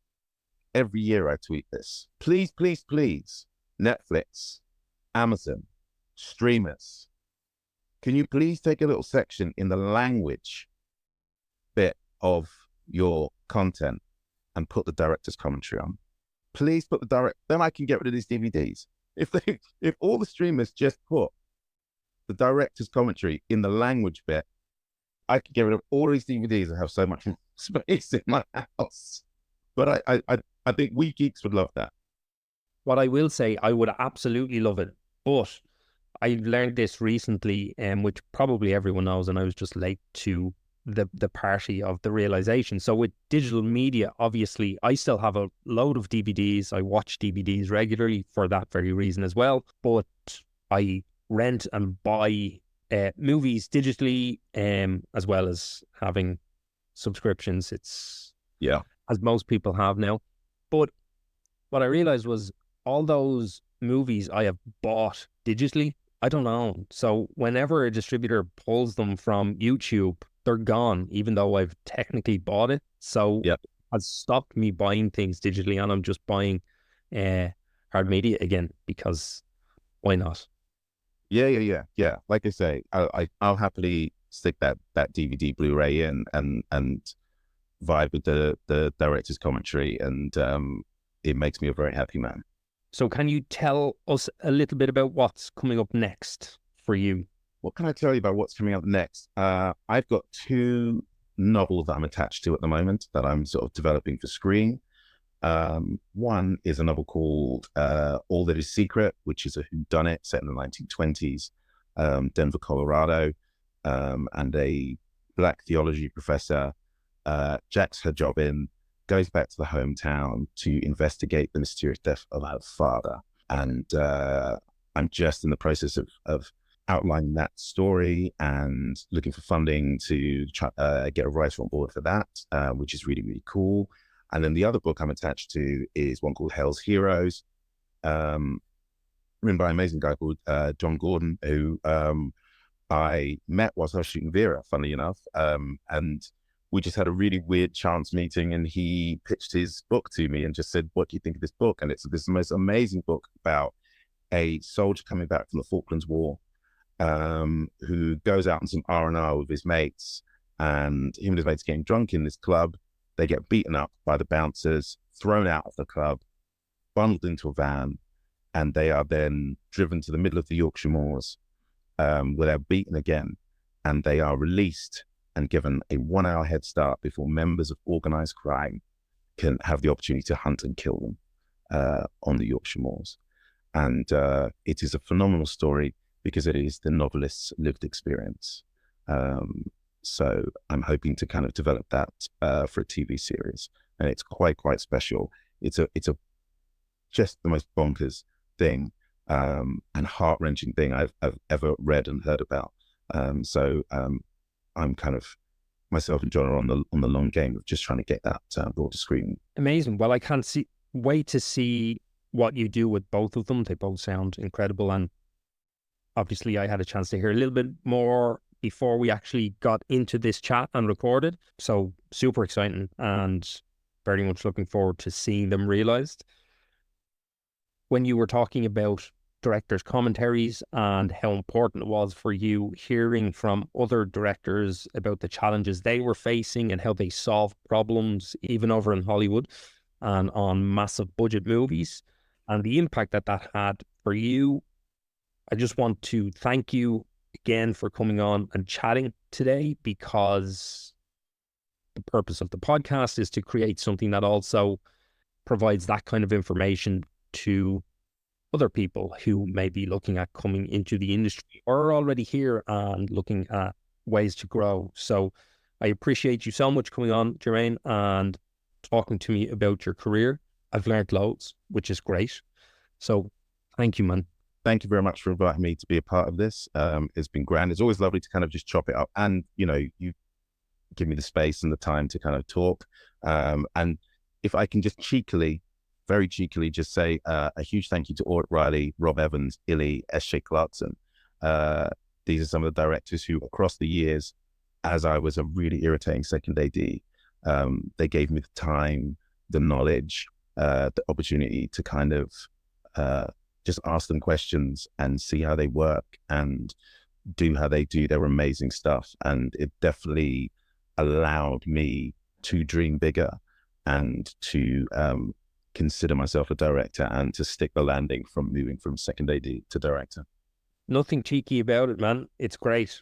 [SPEAKER 2] Every year I tweet this. Please, please, please, Netflix, Amazon, streamers, can you please take a little section in the language bit of your content and put the director's commentary on? Please put then I can get rid of these DVDs. If all the streamers just put the director's commentary in the language bit, I could get rid of all these DVDs and have so much space in my house. But I think we geeks would love that.
[SPEAKER 1] What I will say, I would absolutely love it. But I learned this recently, which probably everyone knows, and I was just late to the party of the realization. So with digital media, obviously, I still have a load of DVDs. I watch DVDs regularly for that very reason as well. But I rent and buy movies digitally, as well as having subscriptions. It's,
[SPEAKER 2] yeah,
[SPEAKER 1] as most people have now. But what I realized was all those movies I have bought digitally, I don't own. So whenever a distributor pulls them from YouTube, they're gone, even though I've technically bought it. So
[SPEAKER 2] yeah,
[SPEAKER 1] has stopped me buying things digitally, and I'm just buying hard media again, because why not?
[SPEAKER 2] Yeah. Like I say, I'll happily stick that DVD Blu-ray in and vibe with the director's commentary, and it makes me a very happy man.
[SPEAKER 1] So can you tell us a little bit about what's coming up next for you?
[SPEAKER 2] What can I tell you about what's coming up next? I've got 2 novels that I'm attached to at the moment that I'm sort of developing for screen. One is a novel called All That Is Secret, which is a whodunit set in the 1920s, Denver, Colorado, and a Black theology professor jacks her job in, goes back to the hometown to investigate the mysterious death of her father. And I'm just in the process of outlining that story and looking for funding to try, get a writer on board for that, which is really, really cool. And then the other book I'm attached to is one called Hell's Heroes, written by an amazing guy called John Gordon, who I met whilst I was shooting Vera, funnily enough. And we just had a really weird chance meeting, and he pitched his book to me and just said, what do you think of this book? And it's this most amazing book about a soldier coming back from the Falklands War, who goes out on some R&R with his mates, and him and his mates getting drunk in this club. They get beaten up by the bouncers, thrown out of the club, bundled into a van, and they are then driven to the middle of the Yorkshire Moors, where they're beaten again, and they are released and given a 1-hour head start before members of organized crime can have the opportunity to hunt and kill them on the Yorkshire Moors. And it is a phenomenal story because it is the novelist's lived experience. So I'm hoping to kind of develop that for a TV series, and it's quite special. It's a just the most bonkers thing and heart-wrenching thing I've ever read and heard about. So I'm kind of, myself and John are on the long game of just trying to get that brought to screen.
[SPEAKER 1] Amazing. Well, I can't wait to see what you do with both of them. They both sound incredible, and obviously I had a chance to hear a little bit more before we actually got into this chat and recorded. So super exciting, and very much looking forward to seeing them realized. When you were talking about directors' commentaries and how important it was for you hearing from other directors about the challenges they were facing and how they solved problems, even over in Hollywood and on massive budget movies, and the impact that had for you, I just want to thank you again for coming on and chatting today, because the purpose of the podcast is to create something that also provides that kind of information to other people who may be looking at coming into the industry or are already here and looking at ways to grow. So I appreciate you so much coming on, Jermain, and talking to me about your career. I've learned loads, which is great. So thank you, man.
[SPEAKER 2] Thank you very much for inviting me to be a part of this. It's been grand. It's always lovely to kind of just chop it up, and you give me the space and the time to kind of talk. And if I can just very cheekily, just say a huge thank you to Ort Riley, Rob Evans, Illy, S.J. Clarkson. These are some of the directors who, across the years, as I was a really irritating second AD, they gave me the time, the knowledge, the opportunity to kind of just ask them questions and see how they work and do how they do their amazing stuff. And it definitely allowed me to dream bigger and to consider myself a director and to stick the landing from moving from second AD to director.
[SPEAKER 1] Nothing cheeky about it, man. It's great.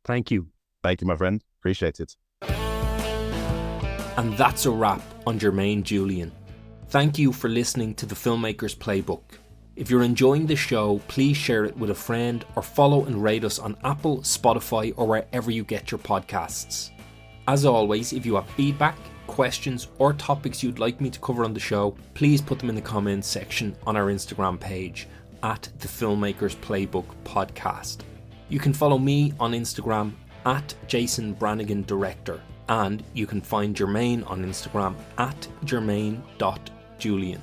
[SPEAKER 1] Thank you.
[SPEAKER 2] Thank you, my friend. Appreciate it.
[SPEAKER 1] And that's a wrap on Jermain Julien. Thank you for listening to the Filmmaker's Playbook. If you're enjoying the show, please share it with a friend or follow and rate us on Apple, Spotify, or wherever you get your podcasts. As always, if you have feedback, questions, or topics you'd like me to cover on the show, please put them in the comments section on our Instagram page at the Filmmaker's Playbook Podcast. You can follow me on Instagram at Jason Branagan Director, and you can find Jermain on Instagram at jermain.julien.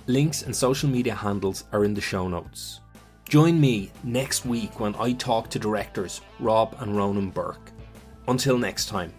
[SPEAKER 1] Links and social media handles are in the show notes. Join me next week when I talk to directors Rob and Ronan Burke. Until next time.